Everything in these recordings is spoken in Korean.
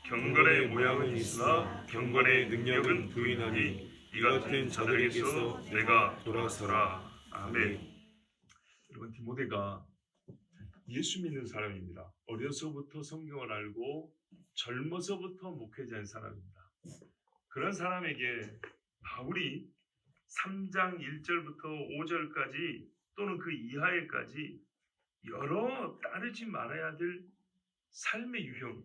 경건의 모양은 있으나 경건의 능력은 부인하니 이 같은 자들에게서 내가 돌아서라. 아멘. 여러분, 디모데가 예수 믿는 사람입니다. 어려서부터 성경을 알고 젊어서부터 목회자인 사람입니다. 그런 사람에게 바울이 3장 1절부터 5절까지 또는 그 이하에까지 여러 따르지 말아야 될 삶의 유형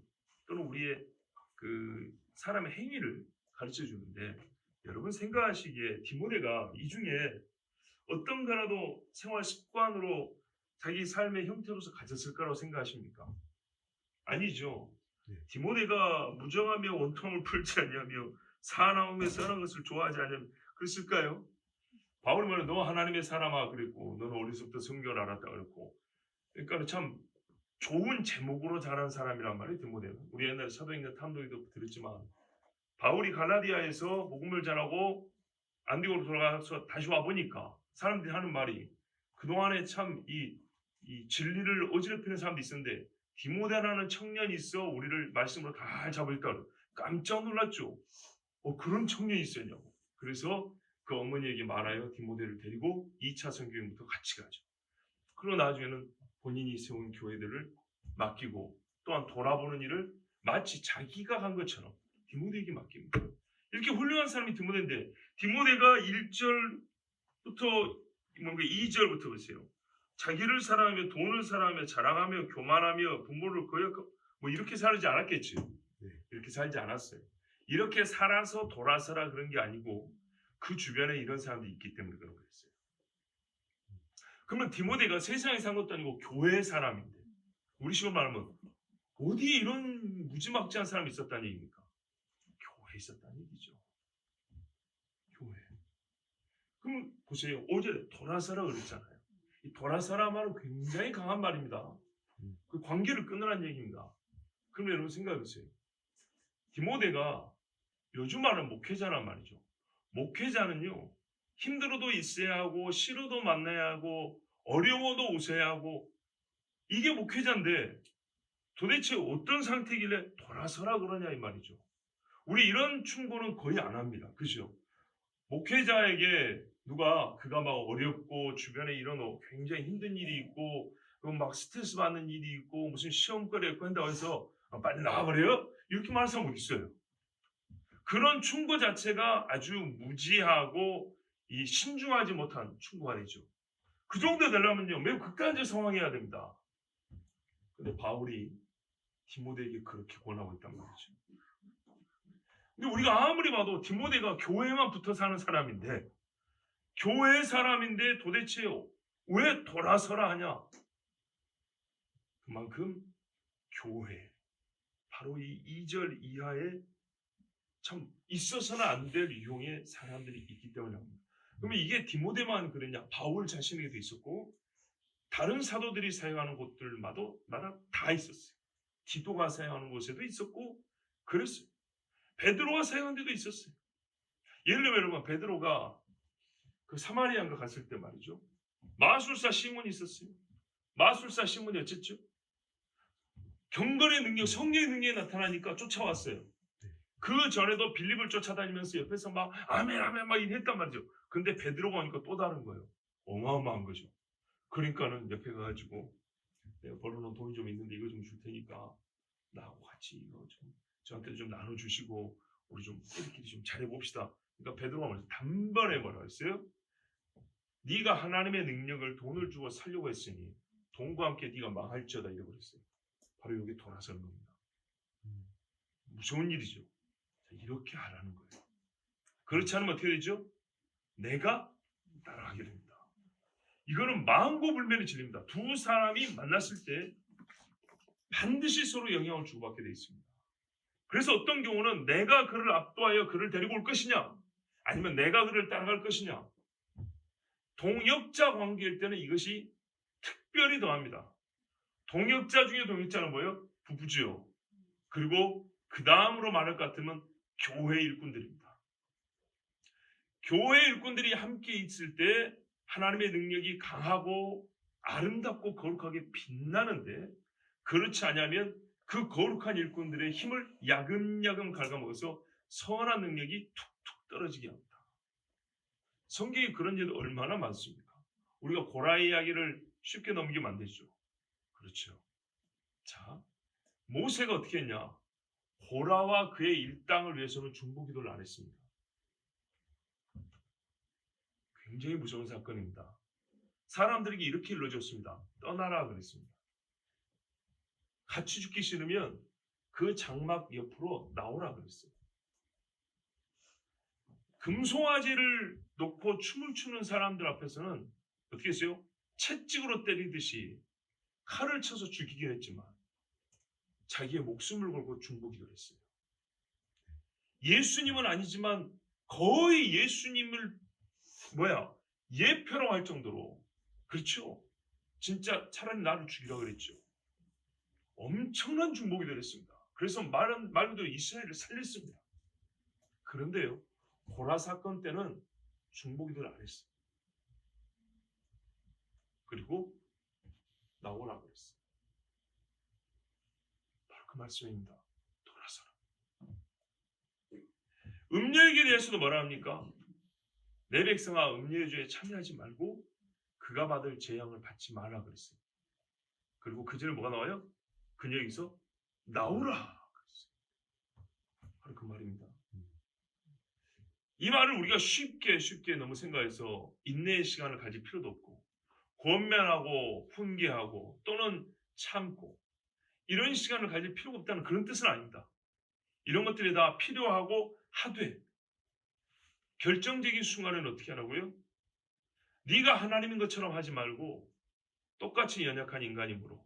또는 우리의 그 사람의 행위를 가르쳐 주는데, 여러분 생각하시기에 디모데가 이 중에 어떤 거라도 생활 습관으로 자기 삶의 형태로서 가졌을 거라고 생각하십니까? 아니죠. 디모데가 무정하며 원통을 풀지 않냐며 사나움에 선한 것을 좋아하지 않냐며 그랬을까요? 바울이 말해 너 하나님의 사람아 그랬고, 너는 어려서부터 성경을 알았다 그랬고, 그러니까 참 좋은 제목으로 자란 사람이란 말이에요. 디모데는 우리 옛날에 사도행전 탐독에도 들었지만, 바울이 갈라디아에서 복음을 전하고 안디오로 돌아가서 다시 와 보니까 사람들이 하는 말이, 그동안에 참 이 진리를 어지럽히는 사람도 있었는데 디모데라는 청년이 있어 우리를 말씀으로 다 잡을까. 깜짝 놀랐죠. 그런 청년이 있었냐고. 그래서 그 어머니에게 말하여 디모데를 데리고 2차 선교행부터 같이 가죠. 그리고 나중에는 본인이 세운 교회들을 맡기고, 또한 돌아보는 일을 마치 자기가 한 것처럼 디모데에게 맡깁니다. 이렇게 훌륭한 사람이 디모데인데, 디모데가 1절부터 2절부터 보세요. 자기를 사랑하며 돈을 사랑하며 자랑하며 교만하며 부모를 거역하고 이렇게 살지 않았겠지. 이렇게 살지 않았어요. 이렇게 살아서 돌아서라 그런 게 아니고 그 주변에 이런 사람들이 있기 때문에 그런 거였어요. 그러면 디모데가 세상에 산 것도 아니고 교회 사람인데, 우리 식으로 말하면 어디에 이런 무지막지한 사람이 있었다는 얘기입니까? 교회에 있었다는 얘기죠. 교회. 그럼 보세요. 어제 돌아서라 그랬잖아요. 이 돌아서라 말은 굉장히 강한 말입니다. 그 관계를 끊으라는 얘기입니다. 그럼 여러분 생각해보세요. 디모데가 요즘 말하는 목회자란 말이죠. 목회자는요, 힘들어도 있어야 하고 싫어도 만나야 하고 어려워도 웃어야 하고, 이게 목회자인데 도대체 어떤 상태길래 돌아서라 그러냐 이 말이죠. 우리 이런 충고는 거의 안 합니다. 그죠? 목회자에게 누가 그가 막 어렵고 주변에 이런 굉장히 힘든 일이 있고 막 스트레스 받는 일이 있고 무슨 시험거리 있고 한다고 해서 빨리 나와버려요? 이렇게 말하는 사람 어디 있어요? 그런 충고 자체가 아주 무지하고 이 신중하지 못한 충고가 되죠. 그 정도 되려면요 매우 극단적 상황이어야 됩니다. 근데 바울이 디모데에게 그렇게 권하고 있단 말이죠. 근데 우리가 아무리 봐도 디모데가 교회만 붙어 사는 사람인데, 교회 사람인데 도대체 왜 돌아서라 하냐? 그만큼 교회, 바로 이 2절 이하에 참 있어서는 안 될 유형의 사람들이 있기 때문에 합니다. 그러면 이게 디모데만 그랬냐? 바울 자신에게도 있었고 다른 사도들이 사용하는 곳들마다 다 있었어요. 디도가 사용하는 곳에도 있었고 그랬어요. 베드로가 사용한 데도 있었어요. 예를 들면 여러분, 베드로가 그 사마리아인가 갔을 때 말이죠, 마술사 시몬이 있었어요. 마술사 시몬이 어쨌죠? 경건의 능력, 성령의 능력이 나타나니까 쫓아왔어요. 그 전에도 빌립을 쫓아다니면서 옆에서 막 아멘 아멘 막 이랬단 말이죠. 근데 베드로가 오니까 또 다른 거예요. 어마어마한 거죠. 그러니까는 옆에 가가지고, 내가 벌어놓은 돈이 좀 있는데 이거 좀 줄 테니까 나하고 같이 이거 좀 저한테 좀 나눠주시고 우리 좀 우리끼리 좀 잘해봅시다. 그러니까 베드로가 먼저 단번에 뭐라고 했어요? 네가 하나님의 능력을 돈을 주고 살려고 했으니 돈과 함께 네가 망할지어다 이러고 그랬어요. 바로 여기 돌아서는 겁니다. 무서운 일이죠. 이렇게 하라는 거예요. 그렇지 않으면 어떻게 되죠? 내가 따라가게 됩니다. 이거는 만고불변의 진리입니다. 두 사람이 만났을 때 반드시 서로 영향을 주고받게 되어 있습니다. 그래서 어떤 경우는 내가 그를 압도하여 그를 데리고 올 것이냐, 아니면 내가 그를 따라갈 것이냐. 동역자 관계일 때는 이것이 특별히 더합니다. 동역자 중에 동역자는 뭐예요? 부부죠. 그리고 그 다음으로 말할 것 같으면 교회 일꾼들입니다. 교회 일꾼들이 함께 있을 때 하나님의 능력이 강하고 아름답고 거룩하게 빛나는데, 그렇지 않으면 그 거룩한 일꾼들의 힘을 야금야금 갉아먹어서 선한 능력이 툭툭 떨어지게 합니다. 성경에 그런 일도 얼마나 많습니까? 우리가 고라 이야기를 쉽게 넘기면 안 되죠. 그렇죠. 자, 모세가 어떻게 했냐? 고라와 그의 일당을 위해서는 중보기도를 안 했습니다. 굉장히 무서운 사건입니다. 사람들에게 이렇게 일러줬습니다. 떠나라 그랬습니다. 같이 죽기 싫으면 그 장막 옆으로 나오라 그랬어요. 금송아지를 놓고 춤을 추는 사람들 앞에서는 어떻게 했어요? 채찍으로 때리듯이 칼을 쳐서 죽이긴 했지만 자기의 목숨을 걸고 중보기도를 했어요. 예수님은 아니지만 거의 예수님을 예표로 할 정도로, 그렇죠? 진짜 차라리 나를 죽이라고 그랬죠. 엄청난 중보기도를 했습니다. 그래서 말 그대로 이스라엘을 살렸습니다. 그런데요, 고라 사건 때는 중보기도를 안 했어요. 그리고 나오라고 그랬어요. 바로 그 말씀입니다. 돌아서라. 음료에게 대해서도 뭐라 합니까? 내 백성아, 음료의 죄에 참여하지 말고 그가 받을 재앙을 받지 말라 그랬어요. 그리고 그 전에 뭐가 나와요? 그녀 여기서 나오라 그랬어요. 바로 그 말입니다. 이 말을 우리가 쉽게 너무 생각해서 인내의 시간을 가질 필요도 없고, 권면하고 훈계하고 또는 참고 이런 시간을 가질 필요가 없다는 그런 뜻은 아닙니다. 이런 것들이 다 필요하고 하되 결정적인 순간에는 어떻게 하라고요? 네가 하나님인 것처럼 하지 말고 똑같이 연약한 인간이므로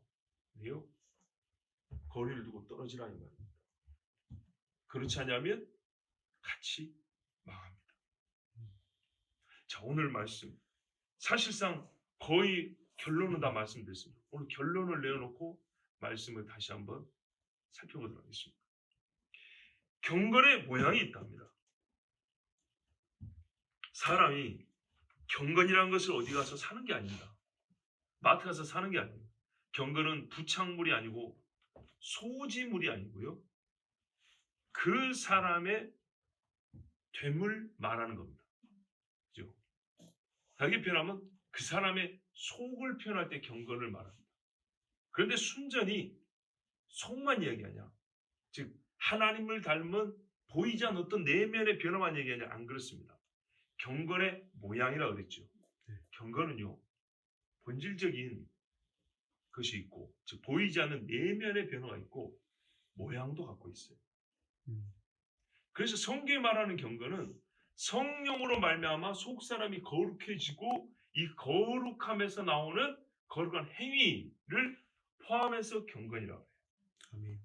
거리를 두고 떨어지라는 말입니다. 그렇지 않으면 같이 망합니다. 자, 오늘 말씀 사실상 거의 결론은 다 말씀드렸습니다. 오늘 결론을 내어놓고 말씀을 다시 한번 살펴보도록 하겠습니다. 경건의 모양이 있답니다. 사람이 경건이라는 것을 어디 가서 사는 게 아닙니다. 마트 가서 사는 게 아니에요. 경건은 부착물이 아니고 소지물이 아니고요. 그 사람의 됨을 말하는 겁니다. 그죠? 다르게 표현하면 그 사람의 속을 표현할 때 경건을 말합니다. 그런데 순전히 속만 이야기하냐? 즉 하나님을 닮은 보이지 않는 어떤 내면의 변화만 얘기하냐? 안 그렇습니다. 경건의 모양이라고 그랬죠. 경건은요, 본질적인 것이 있고, 즉 보이지 않는 내면의 변화가 있고 모양도 갖고 있어요. 그래서 성경이 말하는 경건은 성령으로 말미암아 속사람이 거룩해지고 이 거룩함에서 나오는 거룩한 행위를 포함해서 경건이라고 해요. 아멘.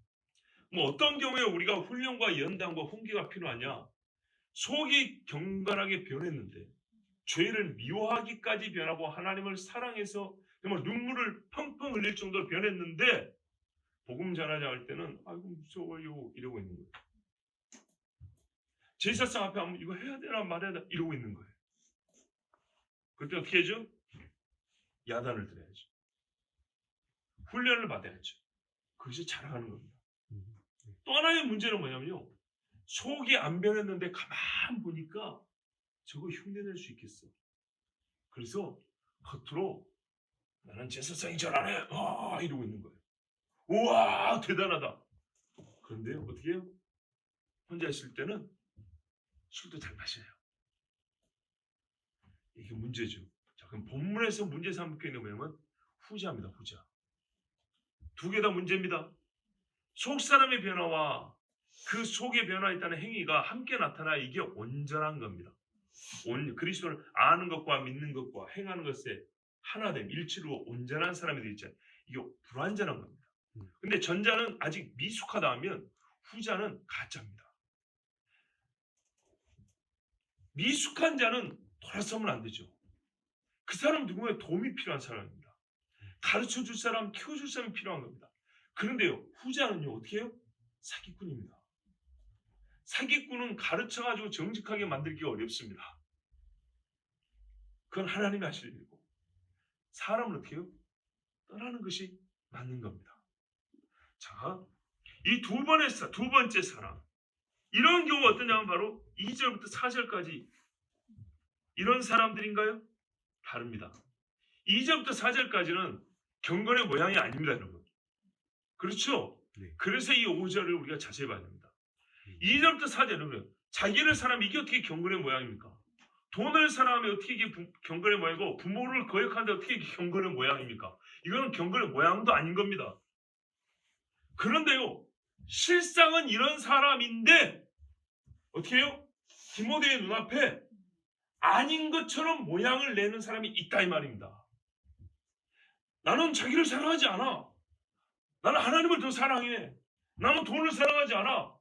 어떤 경우에 우리가 훈련과 연단과 훈계가 필요하냐? 속이 경건하게 변했는데 죄를 미워하기까지 변하고 하나님을 사랑해서 정말 눈물을 펑펑 흘릴 정도로 변했는데 복음 전하자 할 때는 아이고 무서워요 이러고 있는 거예요. 제사상 앞에 하면 이거 해야 되나 말해야 되나 이러고 있는 거예요. 그때 어떻게 해야죠? 야단을 들어야죠. 훈련을 받아야죠. 그것이 자라가는 겁니다. 또 하나의 문제는 뭐냐면요, 속이 안 변했는데 가만 보니까 저거 흉내낼 수 있겠어. 그래서 겉으로 나는 제사상이 잘하네 이러고 있는 거예요. 우와 대단하다. 그런데 어떻게 해요? 혼자 있을 때는 술도 잘 마셔요. 이게 문제죠. 자, 그럼 본문에서 문제 삼고 있는 뭐냐면 후자입니다. 후자. 두 개 다 문제입니다. 속 사람의 변화와 그 속에 변화했다는 행위가 함께 나타나 이게 온전한 겁니다. 그리스도를 아는 것과 믿는 것과 행하는 것에 하나됨, 일치로 온전한 사람이 되어 있잖아요. 이게 불완전한 겁니다. 근데 전자는 아직 미숙하다 하면 후자는 가짜입니다. 미숙한 자는 돌아서면 안 되죠. 그 사람 누구의 도움이 필요한 사람입니다. 가르쳐줄 사람, 키워줄 사람이 필요한 겁니다. 그런데요, 후자는요 어떻게 해요? 사기꾼입니다. 사기꾼은 가르쳐가지고 정직하게 만들기가 어렵습니다. 그건 하나님이 하실 일이고 사람은 어떻게 해요? 떠나는 것이 맞는 겁니다. 자, 이 두 번째 사람, 이런 경우가 어떠냐면 바로 2절부터 4절까지 이런 사람들인가요? 다릅니다. 2절부터 4절까지는 경건의 모양이 아닙니다, 여러분. 그렇죠? 네. 그래서 이 5절을 우리가 자세히 봐야 됩니다. 2절부터 4절은 자기를 사람이 이게 어떻게 경건의 모양입니까? 돈을 사람이 어떻게 이게 경건의 모양이고 부모를 거역하는데 어떻게 이게 경건의 모양입니까? 이거는 경건의 모양도 아닌 겁니다. 그런데요, 실상은 이런 사람인데 어떻게 해요? 디모데의 눈앞에 아닌 것처럼 모양을 내는 사람이 있다 이 말입니다. 나는 자기를 사랑하지 않아. 나는 하나님을 더 사랑해. 나는 돈을 사랑하지 않아.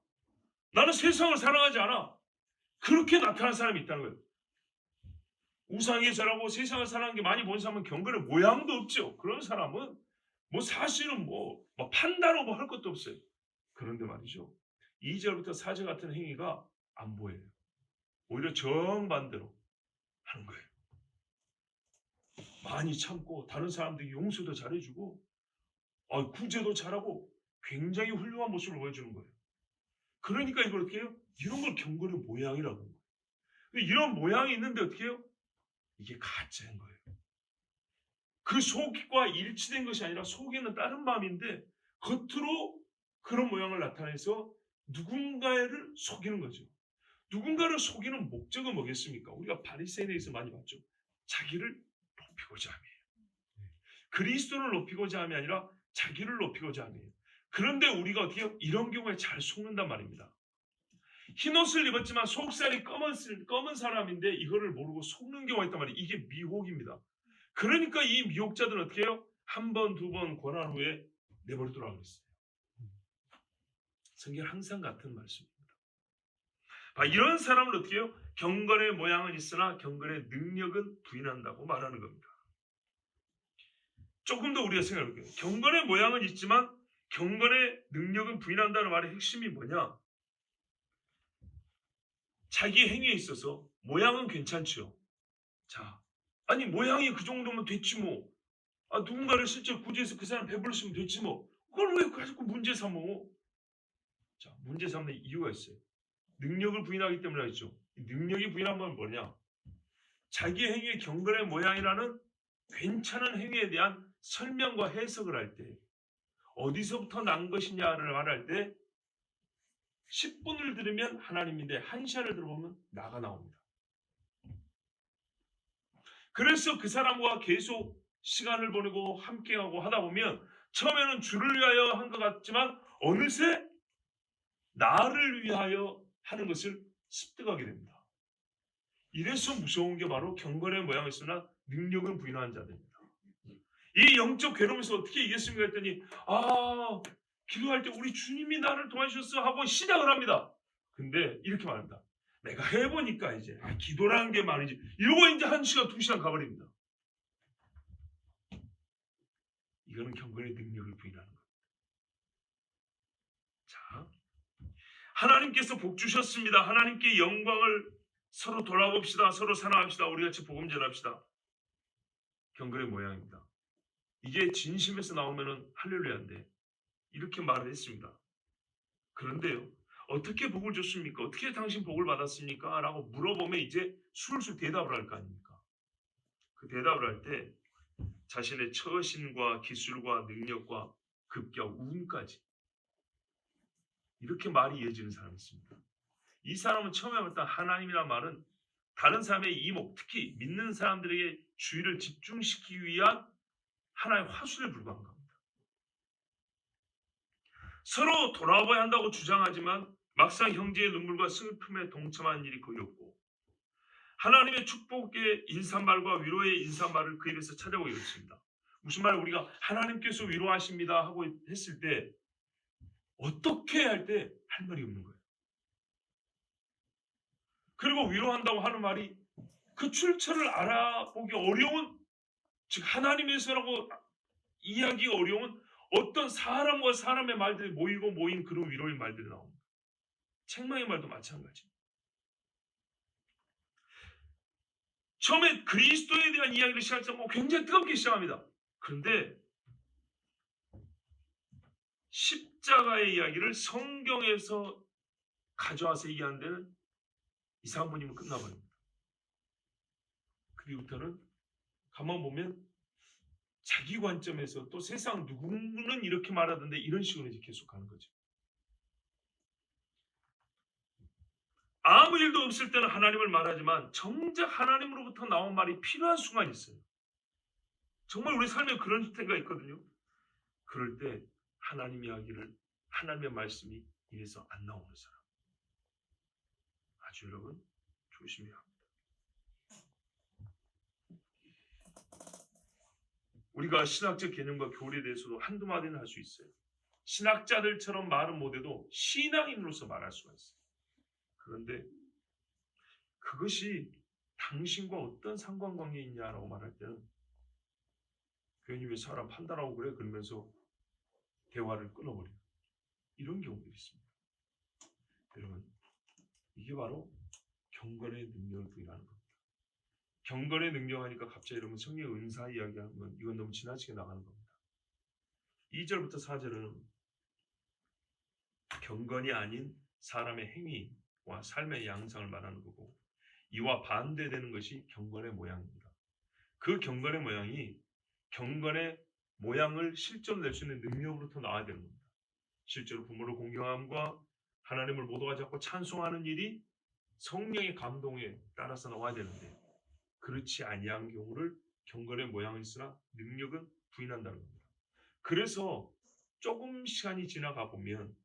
나는 세상을 사랑하지 않아. 그렇게 나타난 사람이 있다는 거예요. 우상의 절하고 세상을 사랑하는 게 많이 본 사람은 경건의 모양도 없죠. 그런 사람은 사실은 판다로 할 것도 없어요. 그런데 말이죠, 2절부터 4절 같은 행위가 안 보여요. 오히려 정반대로 하는 거예요. 많이 참고 다른 사람들이 용서도 잘해주고 구제도 잘하고 굉장히 훌륭한 모습을 보여주는 거예요. 그러니까 이걸 어떻게 해요? 이런 걸 경건의 모양이라고 하는 거예요. 이런 모양이 있는데 어떻게 해요? 이게 가짜인 거예요. 그 속과 일치된 것이 아니라 속에는 다른 마음인데 겉으로 그런 모양을 나타내서 누군가를 속이는 거죠. 누군가를 속이는 목적은 뭐겠습니까? 우리가 바리새인에서 많이 봤죠. 자기를 높이고자 함이에요. 그리스도를 높이고자 함이 아니라 자기를 높이고자 함이에요. 그런데 우리가 어떻게 해요? 이런 경우에 잘 속는단 말입니다. 흰옷을 입었지만 속살이 검은 사람인데 이거를 모르고 속는 경우가 있단 말이에요. 이게 미혹입니다. 그러니까 이 미혹자들은 어떻게 해요? 한 번, 두 번 권한 후에 내버려두라고 그랬어요. 성경 항상 같은 말씀입니다. 이런 사람을 어떻게 해요? 경건의 모양은 있으나 경건의 능력은 부인한다고 말하는 겁니다. 조금 더 우리가 생각해볼게요. 경건의 모양은 있지만 경건의 능력은 부인한다는 말의 핵심이 뭐냐? 자기 행위에 있어서 모양은 괜찮죠. 자, 아니 모양이 그 정도면 됐지 뭐. 누군가를 실제 구제해서 그 사람 배불렀으면 됐지 뭐. 그걸 왜 가지고 문제 삼어? 자, 문제 삼는 이유가 있어요. 능력을 부인하기 때문에 하죠. 능력이 부인한 건 뭐냐? 자기 행위의 경건의 모양이라는 괜찮은 행위에 대한 설명과 해석을 할 때 어디서부터 난 것이냐를 말할 때 10분을 들으면 하나님인데 1시간을 들어보면 나가 나옵니다. 그래서 그 사람과 계속 시간을 보내고 함께하고 하다 보면 처음에는 주를 위하여 한 것 같지만 어느새 나를 위하여 하는 것을 습득하게 됩니다. 이래서 무서운 게 바로 경건의 모양을 쓰나 능력은 부인하는 자들입니다. 이 영적 괴로움에서 어떻게 이겼습니까 했더니 기도할 때 우리 주님이 나를 도와주셨어 하고 시작을 합니다. 근데 이렇게 말합니다. 내가 해보니까 이제 기도라는 게 말이지 이러고 이제 1시간 2시간 가버립니다. 이거는 경건의 능력을 부인하는 겁니다. 자, 하나님께서 복 주셨습니다. 하나님께 영광을 서로 돌아봅시다. 서로 사랑합시다. 우리 같이 복음 전합시다. 경건의 모양입니다. 이게 진심에서 나오면은 할렐루야인데 이렇게 말을 했습니다. 그런데요, 어떻게 복을 줬습니까? 어떻게 당신 복을 받았습니까? 라고 물어보면 이제 술술 대답을 할 거 아닙니까? 그 대답을 할 때 자신의 처신과 기술과 능력과 급기야 운까지 이렇게 말이 이어지는 사람이 있습니다. 이 사람은 처음에 봤던 하나님이라는 말은 다른 사람의 이목, 특히 믿는 사람들에게 주의를 집중시키기 위한 하나의 화술에 불과한 겁니다. 서로 돌아봐야 한다고 주장하지만 막상 형제의 눈물과 슬픔에 동참한 일이 거의 없고 하나님의 축복의 인사말과 위로의 인사말을 그 입에서 찾아보게 됐습니다. 무슨 말 우리가 하나님께서 위로하십니다 하고 했을 때 어떻게 할 때 할 말이 없는 거예요. 그리고 위로한다고 하는 말이 그 출처를 알아보기 어려운 즉 하나님에서라고 이해하기가 어려운 어떤 사람과 사람의 말들이 모인 그런 위로의 말들이 나옵니다. 책망의 말도 마찬가지. 처음에 그리스도에 대한 이야기를 시작할 때 굉장히 뜨겁게 시작합니다. 그런데 십자가의 이야기를 성경에서 가져와서 얘기하는 데는 이상부님은 끝나버립니다. 그리고부터는 가만 보면 자기 관점에서 또 세상 누구는 이렇게 말하던데 이런 식으로 이제 계속 가는 거죠. 아무 일도 없을 때는 하나님을 말하지만 정작 하나님으로부터 나온 말이 필요한 순간이 있어요. 정말 우리 삶에 그런 때가 있거든요. 그럴 때 하나님 이야기를, 하나님의 말씀이 입에서 안 나오는 사람, 아주 여러분 조심해야 합니다. 우리가 신학적 개념과 교리에 대해서도 한두 마디는 할 수 있어요. 신학자들처럼 말은 못해도 신앙인으로서 말할 수가 있어요. 그런데 그것이 당신과 어떤 상관관계에 있냐라고 말할 때는 괜히 왜 사람 판단하고 그래? 그러면서 대화를 끊어버려요. 이런 경우도 있습니다. 여러분, 이게 바로 경건의 능력을 부인하는 겁니다. 경건의 능력하니까 갑자기 여러분 성령의 은사 이야기하면 이건 너무 지나치게 나가는 겁니다. 2절부터 4절은 경건이 아닌 사람의 행위와 삶의 양상을 말하는 거고, 이와 반대되는 것이 경건의 모양입니다. 그 경건의 모양이 경건의 모양을 실제로 낼 수 있는 능력으로부터 나와야 되는 겁니다. 실제로 부모를 공경함과 하나님을 모두가 잡고 찬송하는 일이 성령의 감동에 따라서 나와야 되는데, 그렇지 아니한 경우를 경건의 모양이 있으나 능력은 부인한다는 겁니다. 그래서 조금 시간이 지나가 보면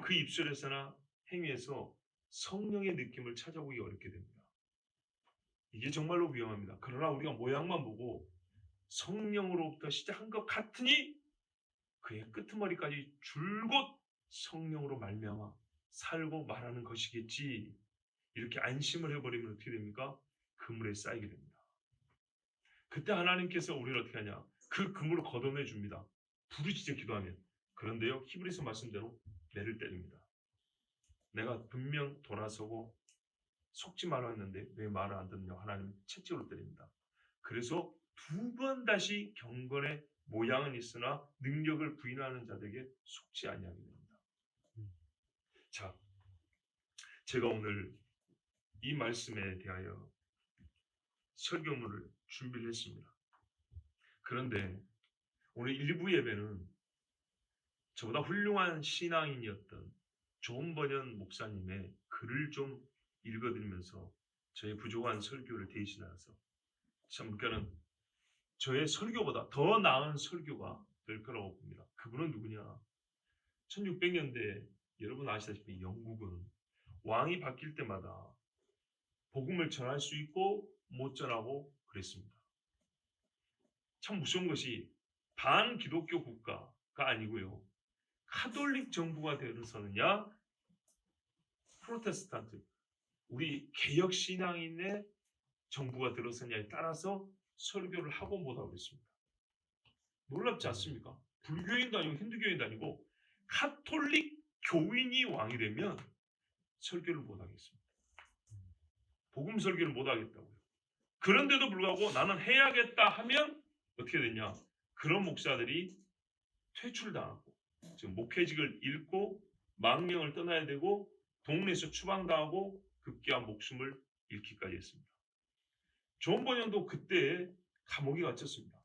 그 입술에서나 행위에서 성령의 느낌을 찾아보기 어렵게 됩니다. 이게 정말로 위험합니다. 그러나 우리가 모양만 보고 성령으로부터 시작한 것 같으니 그의 끄트머리까지 줄곧 성령으로 말미암아 살고 말하는 것이겠지, 이렇게 안심을 해버리면 어떻게 됩니까? 그물에 쌓이게 됩니다. 그때 하나님께서 우리를 어떻게 하냐? 그 그물을 걷어내 줍니다. 부르짖어 기도하면. 그런데요, 히브리서 말씀대로 매를 때립니다. 내가 분명 돌아서고 속지 말라 했는데 왜 말을 안 듣느냐? 하나님 채찍으로 때립니다. 그래서 두 번 다시 경건의 모양은 있으나 능력을 부인하는 자들에게 속지 아니하게 됩니다. 자, 제가 오늘 이 말씀에 대하여 설교문을 준비를 했습니다. 그런데 오늘 일부 예배는 저보다 훌륭한 신앙인이었던 존 버년 목사님의 글을 좀 읽어드리면서 저의 부족한 설교를 대신하여서, 참 그러니까는 저의 설교보다 더 나은 설교가 될 거라고 봅니다. 그분은 누구냐? 1600년대 여러분 아시다시피 영국은 왕이 바뀔 때마다 복음을 전할 수 있고 못 전하고 그랬습니다. 참 무서운 것이 반기독교 국가가 아니고요, 카톨릭 정부가 되어서느냐 프로테스탄트, 우리 개혁신앙인의 정부가 들어서냐에 따라서 설교를 하고 못하고 있습니다. 놀랍지 않습니까? 불교인도 아니고 힌두교인도 아니고 카톨릭 교인이 왕이 되면 설교를 못하겠습니다. 복음 설교를 못하겠다고요. 그런데도 불구하고 나는 해야겠다 하면 어떻게 되냐? 그런 목사들이 퇴출당하고, 지금 목회직을 잃고 망명을 떠나야 되고 동네에서 추방당하고 급기야 목숨을 잃기까지 했습니다. 존 버년도 그때 감옥에 갇혔습니다.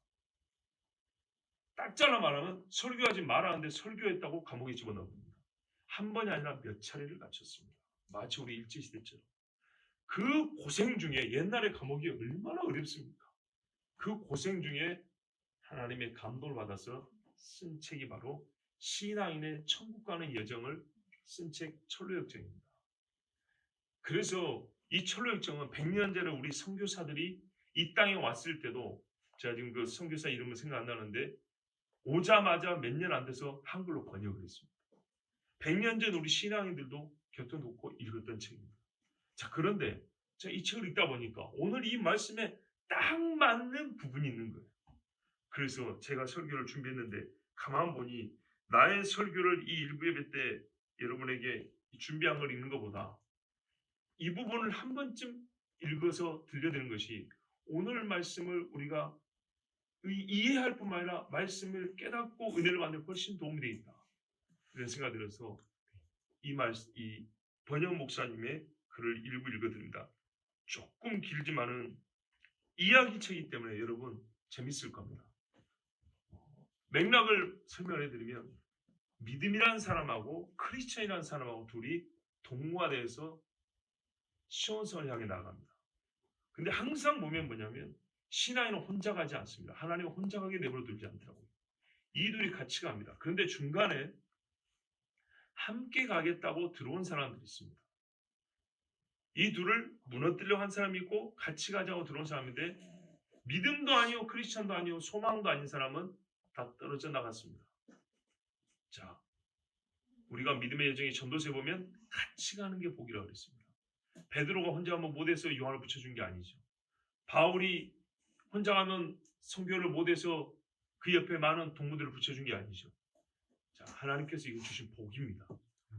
딱 잘라 말하면 설교하지 말았는데 설교했다고 감옥에 집어넣습니다. 한 번이 아니라 몇 차례를 갇혔습니다. 마치 우리 일제시대처럼. 그 고생 중에, 옛날에 감옥이 얼마나 어렵습니까? 그 고생 중에 하나님의 감동을 받아서 쓴 책이 바로 신앙인의 천국 가는 여정을 쓴 책 철로역정입니다. 그래서 이 철로역정은 100년 전에 우리 선교사들이 이 땅에 왔을 때도, 제가 지금 그 선교사 이름은 생각 안 나는데 오자마자 몇 년 안 돼서 한글로 번역을 했습니다. 100년 전 우리 신앙인들도 곁들놓고 읽었던 책입니다. 자, 그런데 제가 이 책을 읽다 보니까 오늘 이 말씀에 딱 맞는 부분이 있는 거예요. 그래서 제가 설교를 준비했는데 가만 보니 나의 설교를 이 일부 예배 때 여러분에게 준비한 걸 읽는 것보다 이 부분을 한 번쯤 읽어서 들려드리는 것이 오늘 말씀을 우리가 이해할 뿐만 아니라 말씀을 깨닫고 은혜를 받는 데 훨씬 도움이 되겠다. 그런 생각이 들어서 이 번영 목사님의 글을 일부 읽어드립니다. 조금 길지만은 이야기책이기 때문에 여러분 재밌을 겁니다. 맥락을 설명해드리면 믿음이라는 사람하고 크리스천이라는 사람하고 둘이 동화돼서 시온성을 향해 나아갑니다. 근데 항상 보면 뭐냐면 신앙인은 혼자 가지 않습니다. 하나님은 혼자 가게 내버려두지 않더라고요. 이 둘이 같이 갑니다. 그런데 중간에 함께 가겠다고 들어온 사람들이 있습니다. 이 둘을 무너뜨리려고 한 사람이 있고 같이 가자고 들어온 사람인데 믿음도 아니고 크리스천도 아니고 소망도 아닌 사람은 다 떨어져 나갔습니다. 자, 우리가 믿음의 여정의 전도서에 보면 같이 가는 게 복이라고 그랬습니다. 베드로가 혼자 가면 못해서 요한을 붙여준 게 아니죠. 바울이 혼자 가면 선교를 못해서 그 옆에 많은 동무들을 붙여준 게 아니죠. 자, 하나님께서 이거 주신 복입니다.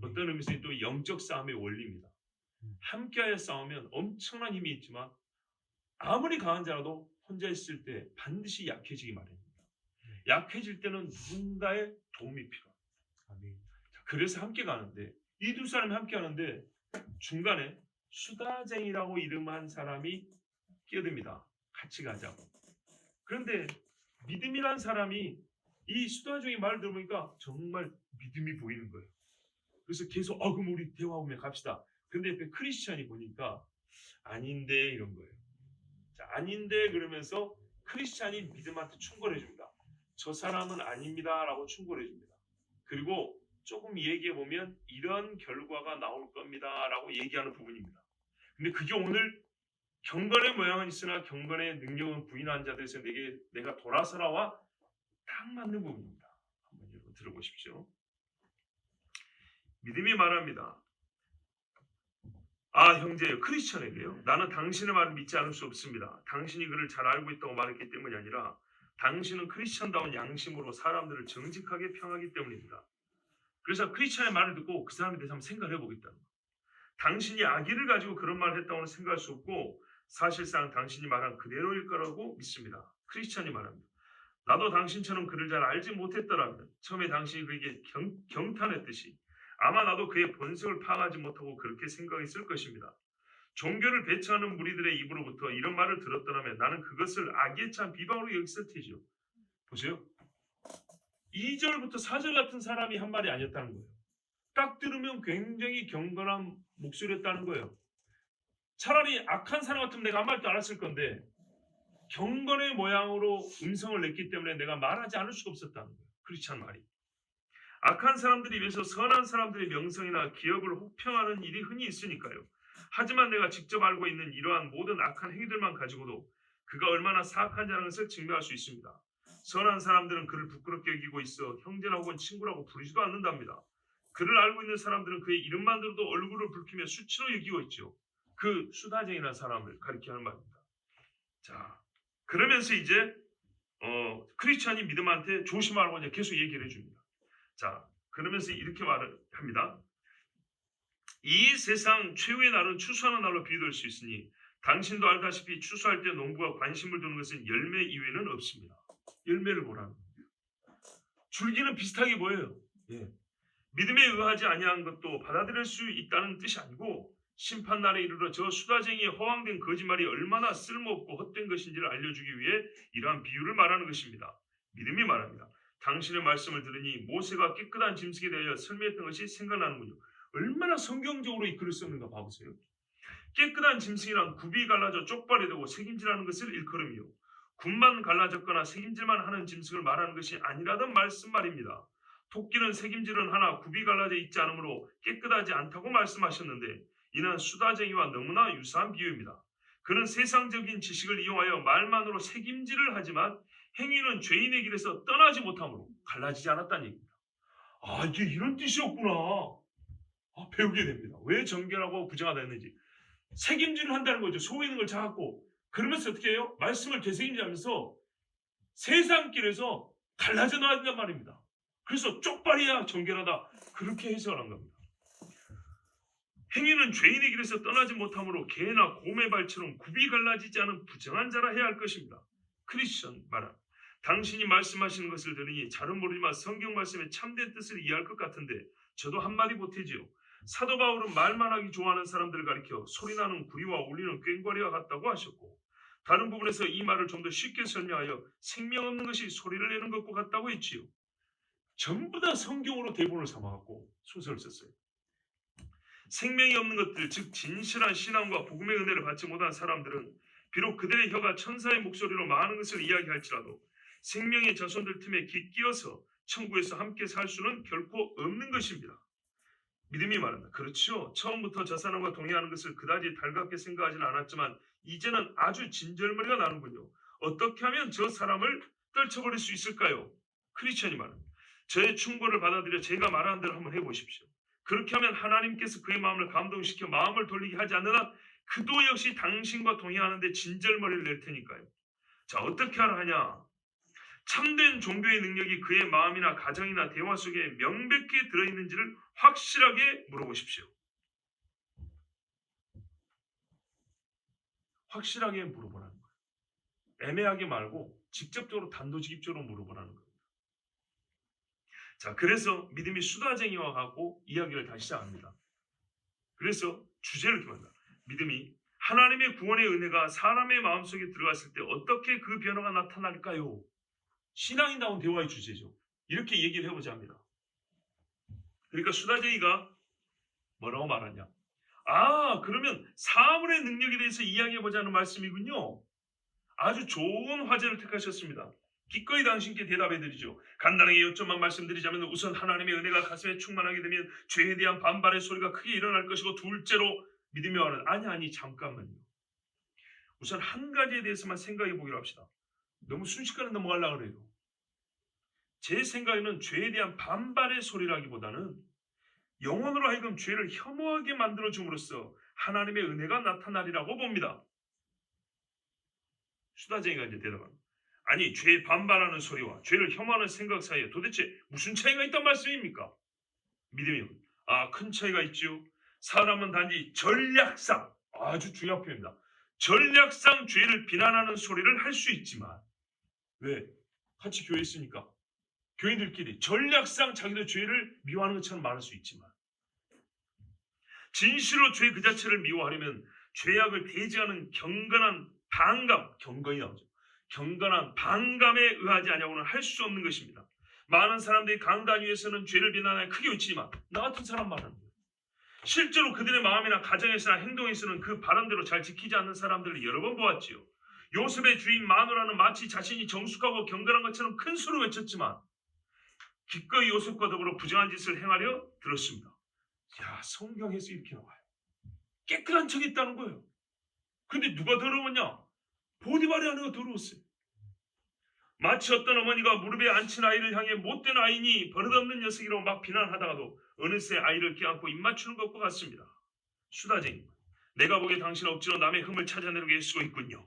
어떤 의미에서 또 영적 싸움의 원리입니다. 함께하여 싸우면 엄청난 힘이 있지만 아무리 강한 자라도 혼자 있을 때 반드시 약해지기 마련입니다. 약해질 때는 누군가의 도움이 필요합니다. 자, 그래서 함께 가는데 이 두 사람이 함께 하는데 중간에 수다쟁이라고 이름한 사람이 끼어듭니다. 같이 가자고. 그런데 믿음이란 사람이 이 수다쟁이 말을 들어보니까 정말 믿음이 보이는 거예요. 그래서 계속 그럼 우리 대화하며 갑시다. 근데 옆에 크리스천이 보니까 아닌데 이런 거예요. 자, 아닌데 그러면서 크리스천이 믿음한테 충고를 해줍니다. 저 사람은 아닙니다 라고 충고를 해줍니다. 그리고 조금 얘기해보면 이런 결과가 나올 겁니다 라고 얘기하는 부분입니다. 근데 그게 오늘 경건의 모양은 있으나 경건의 능력은 부인한 자들에서 내가 돌아서라와 딱 맞는 부분입니다. 한번 여러분 들어보십시오. 믿음이 말합니다. 형제여, 크리스천에게요. 나는 당신의 말을 믿지 않을 수 없습니다. 당신이 그를 잘 알고 있다고 말했기 때문이 아니라 당신은 크리스천다운 양심으로 사람들을 정직하게 평하기 때문입니다. 그래서 크리스천의 말을 듣고 그 사람에 대해서 한번 생각을 해보겠다는 거예요. 당신이 악의를 가지고 그런 말을 했다고는 생각할 수 없고 사실상 당신이 말한 그대로일 거라고 믿습니다. 크리스천이 말합니다. 나도 당신처럼 그를 잘 알지 못했더라면 처음에 당신이 그에게 경탄했듯이 아마 나도 그의 본성을 파악하지 못하고 그렇게 생각했을 것입니다. 종교를 배척하는 무리들의 입으로부터 이런 말을 들었더라면 나는 그것을 악에 찬 비방으로 여겼을 테죠. 보세요. 2절부터 4절 같은 사람이 한 말이 아니었다는 거예요. 딱 들으면 굉장히 경건한 목소리였다는 거예요. 차라리 악한 사람 같으면 내가 아무 말도 안 했을 건데 경건의 모양으로 음성을 냈기 때문에 내가 말하지 않을 수가 없었다는 거예요. 그렇지 않은 말이. 악한 사람들이 위해서 선한 사람들의 명성이나 기업을 혹평하는 일이 흔히 있으니까요. 하지만 내가 직접 알고 있는 이러한 모든 악한 행위들만 가지고도 그가 얼마나 사악한 자라는 것을 증명할 수 있습니다. 선한 사람들은 그를 부끄럽게 여기고 있어 형제나 혹은 친구라고 부르지도 않는답니다. 그를 알고 있는 사람들은 그의 이름만 들어도 얼굴을 붉히며 수치로 여기고 있죠. 그 수다쟁이라는 사람을 가리키는 말입니다. 자, 그러면서 이제 크리스천이 믿음한테 조심하라고 이제 계속 얘기를 해줍니다. 자, 그러면서 이렇게 말을 합니다. 이 세상 최후의 날은 추수하는 날로 비유될 수 있으니 당신도 알다시피 추수할 때 농부가 관심을 두는 것은 열매 이외에는 없습니다. 열매를 보라는 겁니다. 줄기는 비슷하게 보여요. 예. 믿음에 의하지 아니한 것도 받아들일 수 있다는 뜻이 아니고 심판날에 이르러 저 수다쟁이의 허황된 거짓말이 얼마나 쓸모없고 헛된 것인지를 알려주기 위해 이러한 비유를 말하는 것입니다. 믿음이 말합니다. 당신의 말씀을 들으니 모세가 깨끗한 짐승에 대하여 설명했던 것이 생각나는군요. 얼마나 성경적으로 이 글을 썼는가 봐보세요. 깨끗한 짐승이란 굽이 갈라져 쪽발이 되고 새김질하는 것을 일컬음이요. 굽만 갈라졌거나 새김질만 하는 짐승을 말하는 것이 아니라던 말씀 말입니다. 토끼는 새김질은 하나 굽이 갈라져 있지 않으므로 깨끗하지 않다고 말씀하셨는데 이는 수다쟁이와 너무나 유사한 비유입니다. 그는 세상적인 지식을 이용하여 말만으로 새김질을 하지만 행위는 죄인의 길에서 떠나지 못함으로 갈라지지 않았다는 얘기입니다. 이게 이런 뜻이었구나. 배우게 됩니다. 왜 정결하고 부정하다 했는지. 새김질을 한다는 거죠. 속에 있는 걸 자갖고. 그러면서 어떻게 해요? 말씀을 되새김질하면서 세상 길에서 갈라져 나와야 된단 말입니다. 그래서 쪽발이야 정결하다. 그렇게 해석을 한 겁니다. 행위는 죄인의 길에서 떠나지 못함으로 개나 곰의 발처럼 굽이 갈라지지 않은 부정한 자라 해야 할 것입니다. 크리스천 말합니다. 당신이 말씀하시는 것을 들으니 잘은 모르지만 성경 말씀의 참된 뜻을 이해할 것 같은데 저도 한마디 보태지요. 사도 바울은 말만 하기 좋아하는 사람들을 가리켜 소리나는 구리와 울리는 꽹과리와 같다고 하셨고, 다른 부분에서 이 말을 좀 더 쉽게 설명하여 생명 없는 것이 소리를 내는 것과 같다고 했지요. 전부 다 성경으로 대본을 삼아갖고 소설을 썼어요. 생명이 없는 것들, 즉 진실한 신앙과 복음의 은혜를 받지 못한 사람들은 비록 그들의 혀가 천사의 목소리로 많은 것을 이야기할지라도 생명의 자손들 틈에 끼어서 천국에서 함께 살 수는 결코 없는 것입니다. 믿음이 말한다. 그렇지요. 처음부터 저 사람과 동의하는 것을 그다지 달갑게 생각하지는 않았지만 이제는 아주 진절머리가 나는군요. 어떻게 하면 저 사람을 떨쳐버릴 수 있을까요? 크리스천이 말합니다. 저의 충고를 받아들여 제가 말하는 대로 한번 해보십시오. 그렇게 하면 하나님께서 그의 마음을 감동시켜 마음을 돌리게 하지 않는 한 그도 역시 당신과 동의하는데 진절머리를 낼 테니까요. 자, 어떻게 하라 하냐? 참된 종교의 능력이 그의 마음이나 가정이나 대화 속에 명백히 들어있는지를 확실하게 물어보십시오. 확실하게 물어보라는 거예요. 애매하게 말고 직접적으로 단도직입적으로 물어보라는 겁니다. 자, 그래서 믿음이 수다쟁이와 같고 이야기를 다시 시작합니다. 그래서 주제를 기본다. 믿음이 하나님의 구원의 은혜가 사람의 마음속에 들어갔을 때 어떻게 그 변화가 나타날까요? 신앙인다운 대화의 주제죠. 이렇게 얘기를 해보자 합니다. 그러니까 수다쟁이가 뭐라고 말하냐? 그러면 사물의 능력에 대해서 이야기해보자는 말씀이군요. 아주 좋은 화제를 택하셨습니다. 기꺼이 당신께 대답해드리죠. 간단하게 요점만 말씀드리자면 우선 하나님의 은혜가 가슴에 충만하게 되면 죄에 대한 반발의 소리가 크게 일어날 것이고, 둘째로 믿음이 말하는 아니 잠깐만요. 우선 한 가지에 대해서만 생각해 보기로 합시다. 너무 순식간에 넘어가려고 그래요. 제 생각에는 죄에 대한 반발의 소리라기보다는 영혼으로 하여금 죄를 혐오하게 만들어줌으로써 하나님의 은혜가 나타나리라고 봅니다. 수다쟁이가 이제 대답합니다. 아니, 죄에 반발하는 소리와 죄를 혐오하는 생각 사이에 도대체 무슨 차이가 있단 말씀입니까? 믿음이 큰 차이가 있죠. 사람은 단지 전략상, 아주 중요한 표현입니다. 전략상 죄를 비난하는 소리를 할 수 있지만, 왜? 같이 교회 있으니까 교인들끼리 전략상 자기도 죄를 미워하는 것처럼 말할 수 있지만, 진실로 죄 그 자체를 미워하려면 죄악을 대지하는 경건한 반감, 경건이 나오죠. 경건한 반감에 의하지 않냐고는 할 수 없는 것입니다. 많은 사람들이 강단 위에서는 죄를 비난하여 크게 외치지만 나 같은 사람 말하는 거예요. 실제로 그들의 마음이나 가정에서나 행동에서는 그 발언대로 잘 지키지 않는 사람들을 여러 번 보았지요. 요셉의 주인 마누라는 마치 자신이 정숙하고 경건한 것처럼 큰 소리로 외쳤지만 기꺼이 요셉과 더불어 부정한 짓을 행하려 들었습니다. 성경에서 이렇게 나와요. 깨끗한 척이 있다는 거예요. 근데 누가 더러웠냐? 보디발의 아내가 더러웠어요. 마치 어떤 어머니가 무릎에 앉힌 아이를 향해 못된 아이니 버릇없는 녀석이라고 막 비난하다가도 어느새 아이를 껴안고 입맞추는 것과 같습니다. 수다쟁이, 내가 보기에 당신은 억지로 남의 흠을 찾아내려고 애쓰고 있군요.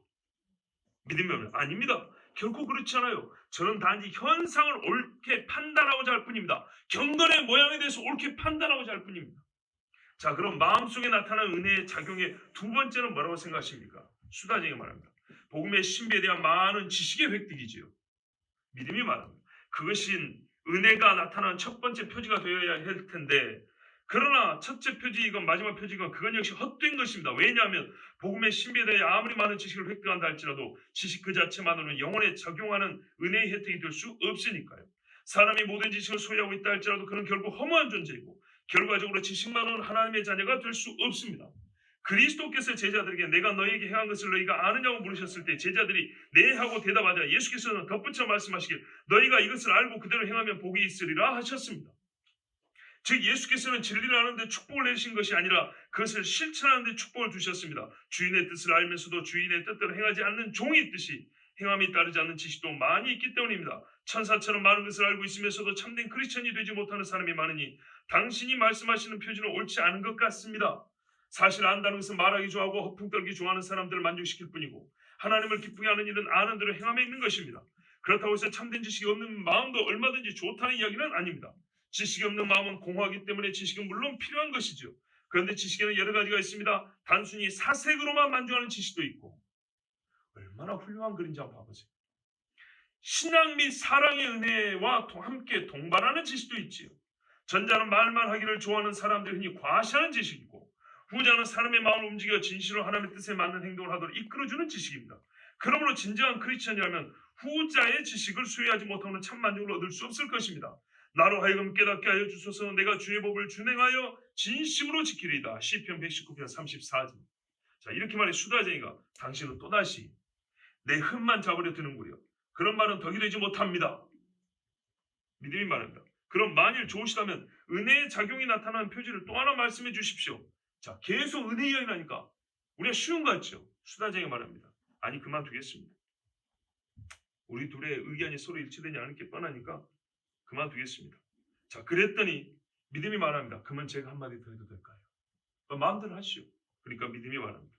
믿으면 아닙니다. 결코 그렇지 않아요. 저는 단지 현상을 옳게 판단하고자 할 뿐입니다. 경건의 모양에 대해서 옳게 판단하고자 할 뿐입니다. 자, 그럼 마음속에 나타나는 은혜의 작용의 두 번째는 뭐라고 생각하십니까? 수다쟁이 말합니다. 복음의 신비에 대한 많은 지식의 획득이지요. 믿음이 말합니다. 그것이 은혜가 나타나는 첫 번째 표지가 되어야 할 텐데, 그러나 첫째 표지 이건 마지막 표지건 그건 역시 헛된 것입니다. 왜냐하면 복음의 신비에 대해 아무리 많은 지식을 획득한다 할지라도 지식 그 자체만으로는 영혼에 적용하는 은혜의 혜택이 될 수 없으니까요. 사람이 모든 지식을 소유하고 있다 할지라도 그는 결국 허무한 존재이고 결과적으로 지식만으로는 하나님의 자녀가 될 수 없습니다. 그리스도께서 제자들에게 내가 너희에게 행한 것을 너희가 아느냐고 물으셨을 때 제자들이 네 하고 대답하자 예수께서는 덧붙여 말씀하시길 너희가 이것을 알고 그대로 행하면 복이 있으리라 하셨습니다. 즉 예수께서는 진리를 아는데 축복을 내신 것이 아니라 그것을 실천하는 데 축복을 주셨습니다. 주인의 뜻을 알면서도 주인의 뜻대로 행하지 않는 종이 있듯이 행함이 따르지 않는 지식도 많이 있기 때문입니다. 천사처럼 많은 것을 알고 있으면서도 참된 크리스천이 되지 못하는 사람이 많으니 당신이 말씀하시는 표지는 옳지 않은 것 같습니다. 사실 안다는 것은 말하기 좋아하고 허풍 떨기 좋아하는 사람들을 만족시킬 뿐이고 하나님을 기쁘게 하는 일은 아는 대로 행함에 있는 것입니다. 그렇다고 해서 참된 지식이 없는 마음도 얼마든지 좋다는 이야기는 아닙니다. 지식이 없는 마음은 공허하기 때문에 지식은 물론 필요한 것이죠. 그런데 지식에는 여러 가지가 있습니다. 단순히 사색으로만 만족하는 지식도 있고 얼마나 훌륭한 글인지 한번 봐보세요. 신앙 및 사랑의 은혜와 함께 동반하는 지식도 있지요. 전자는 말만 하기를 좋아하는 사람들이 흔히 과시하는 지식이고, 후자는 사람의 마음을 움직여 진실로 하나님의 뜻에 맞는 행동을 하도록 이끌어주는 지식입니다. 그러므로 진정한 크리스천이라면 후자의 지식을 수여하지 못하면 참 만족을 얻을 수 없을 것입니다. 나로 하여금 깨닫게 하여 주소서. 내가 주의 법을 준행하여 진심으로 지키리이다. 시편 119편 34절. 자, 이렇게 말해 수다쟁이가 당신은 또다시 내 흠만 잡으려 드는구려. 그런 말은 덕이 되지 못합니다. 믿음이 말합니다. 그럼 만일 좋으시다면 은혜의 작용이 나타나는 표지를 또 하나 말씀해 주십시오. 자, 계속 은혜 이야기라니까 우리가 쉬운 거 같죠? 수다쟁이 말합니다. 아니, 그만두겠습니다. 우리 둘의 의견이 서로 일치되지 않을 게 뻔하니까 그만두겠습니다. 자, 그랬더니 믿음이 말합니다. 그러면 제가 한마디 더 해도 될까요? 마음대로 하시오. 그러니까 믿음이 말합니다.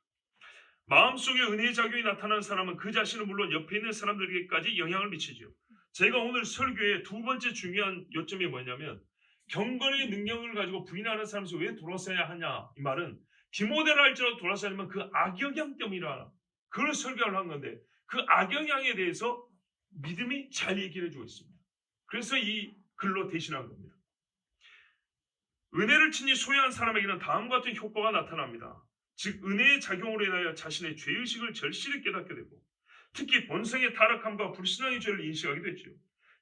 마음속에 은혜의 작용이 나타나는 사람은 그 자신은 물론 옆에 있는 사람들에게까지 영향을 미치죠. 제가 오늘 설교의 두 번째 중요한 요점이 뭐냐면, 경건의 능력을 가지고 부인하는 사람에서 왜 돌아서야 하냐, 이 말은 디모데를 할지라도 돌아서야 하면 그 악영향 때문이라, 그걸 설교를 한 건데, 그 악영향에 대해서 믿음이 잘 얘기를 해주고 있습니다. 그래서 이 글로 대신한 겁니다. 은혜를 친히 소유한 사람에게는 다음과 같은 효과가 나타납니다. 즉, 은혜의 작용으로 인하여 자신의 죄의식을 절실히 깨닫게 되고, 특히 본성의 타락함과 불신앙의 죄를 인식하게 되죠.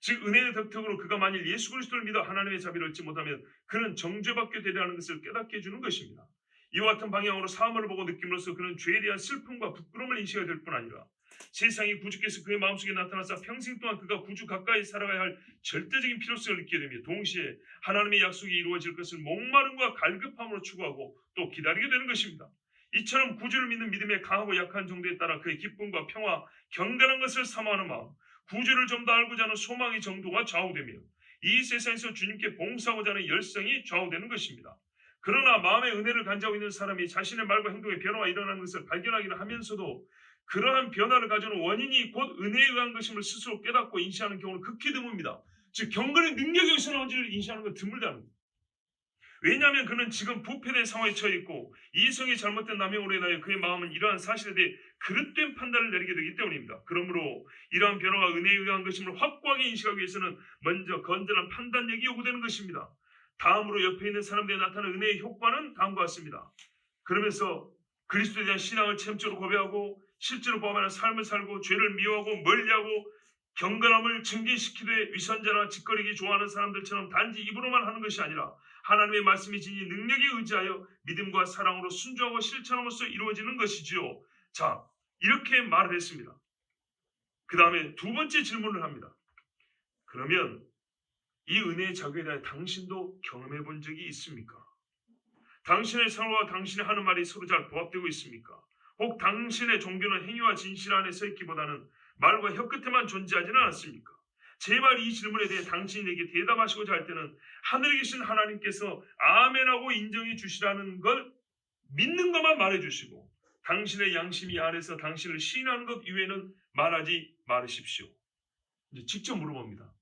즉, 은혜의 덕택으로 그가 만일 예수 그리스도를 믿어 하나님의 자비를 얻지 못하면 그는 정죄받게 되리라는 것을 깨닫게 해주는 것입니다. 이와 같은 방향으로 사물을 보고 느낌으로써 그는 죄에 대한 슬픔과 부끄러움을 인식하게 될 뿐 아니라, 세상의 구주께서 그의 마음속에 나타나서 평생 동안 그가 구주 가까이 살아가야 할 절대적인 필요성을 느끼게 되며, 동시에 하나님의 약속이 이루어질 것을 목마름과 갈급함으로 추구하고 또 기다리게 되는 것입니다. 이처럼 구주를 믿는 믿음의 강하고 약한 정도에 따라 그의 기쁨과 평화, 경건한 것을 사모하는 마음, 구주를 좀 더 알고자 하는 소망의 정도가 좌우되며, 이 세상에서 주님께 봉사하고자 하는 열성이 좌우되는 것입니다. 그러나 마음의 은혜를 간직하고 있는 사람이 자신의 말과 행동에 변화가 일어나는 것을 발견하기는 하면서도 그러한 변화를 가져오는 원인이 곧 은혜에 의한 것임을 스스로 깨닫고 인식하는 경우는 극히 드뭅니다. 즉, 경건의 능력이 어디서 나온지를 인식하는 건 드물다는 겁니다. 왜냐하면 그는 지금 부패된 상황에 처해 있고, 이성의 잘못된 남용으로 인하여 그의 마음은 이러한 사실에 대해 그릇된 판단을 내리게 되기 때문입니다. 그러므로 이러한 변화가 은혜에 의한 것임을 확고하게 인식하기 위해서는 먼저 건전한 판단력이 요구되는 것입니다. 다음으로 옆에 있는 사람들에 나타나는 은혜의 효과는 다음과 같습니다. 그러면서 그리스도에 대한 신앙을 체험적으로 고백하고 실제로 범하는 삶을 살고 죄를 미워하고 멀리하고 경건함을 증진시키되 위선자나 짓거리기 좋아하는 사람들처럼 단지 입으로만 하는 것이 아니라 하나님의 말씀이 지닌 능력에 의지하여 믿음과 사랑으로 순종하고 실천함으로써 이루어지는 것이지요. 자, 이렇게 말을 했습니다. 그 다음에 두 번째 질문을 합니다. 그러면 이 은혜의 작용에 대해 당신도 경험해 본 적이 있습니까? 당신의 생활과 당신의 하는 말이 서로 잘 부합되고 있습니까? 혹 당신의 종교는 행위와 진실 안에 서 있기보다는 말과 혀끝에만 존재하지는 않습니까? 제발 이 질문에 대해 당신에게 대답하시고자 할 때는 하늘에 계신 하나님께서 아멘하고 인정해 주시라는 걸 믿는 것만 말해 주시고, 당신의 양심이 아래서 당신을 시인하는 것 이외에는 말하지 말으십시오. 이제 직접 물어봅니다.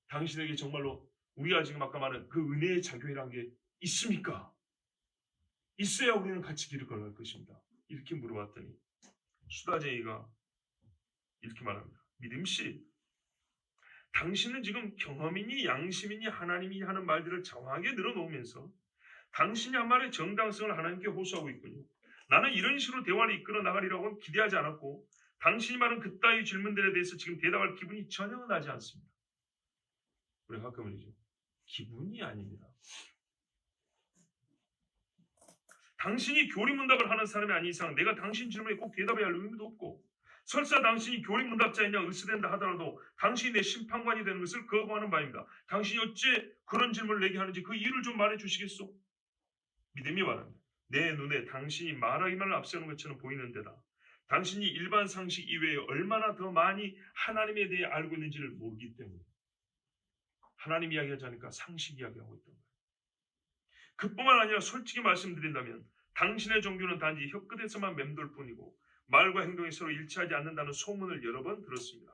당신에게 정말로 우리가 지금 아까 말한 그 은혜의 작용이라는 게 있습니까? 있어야 우리는 같이 길을 걸어갈 것입니다. 이렇게 물어봤더니 수다쟁이가 이렇게 말합니다. 믿음씨, 당신은 지금 경험이니 양심이니 하나님이 하는 말들을 정확하게 늘어놓으면서 당신이 한 말의 정당성을 하나님께 호소하고 있군요. 나는 이런 식으로 대화를 이끌어 나가리라고는 기대하지 않았고, 당신이 말한 그따위 질문들에 대해서 지금 대답할 기분이 전혀 나지 않습니다. 우리 가끔은이죠. 기분이 아닙니다. 당신이 교리문답을 하는 사람이 아닌 이상 내가 당신 질문에 꼭 대답해야 할 의무도 없고, 설사 당신이 교리문답자이냐 의스된다 하더라도 당신이 내 심판관이 되는 것을 거부하는 바입니다. 당신이 어째 그런 질문을 내게 하는지 그 이유를 좀 말해 주시겠소? 믿음이 말합니다. 내 눈에 당신이 말하기만 앞세우는 것처럼 보이는 데다 당신이 일반 상식 이외에 얼마나 더 많이 하나님에 대해 알고 있는지를 모르기 때문에 하나님 이야기하지 않으니까 상식 이야기하고 있던 거예요. 그뿐만 아니라 솔직히 말씀드린다면 당신의 종교는 단지 혀끝에서만 맴돌 뿐이고 말과 행동이 서로 일치하지 않는다는 소문을 여러 번 들었습니다.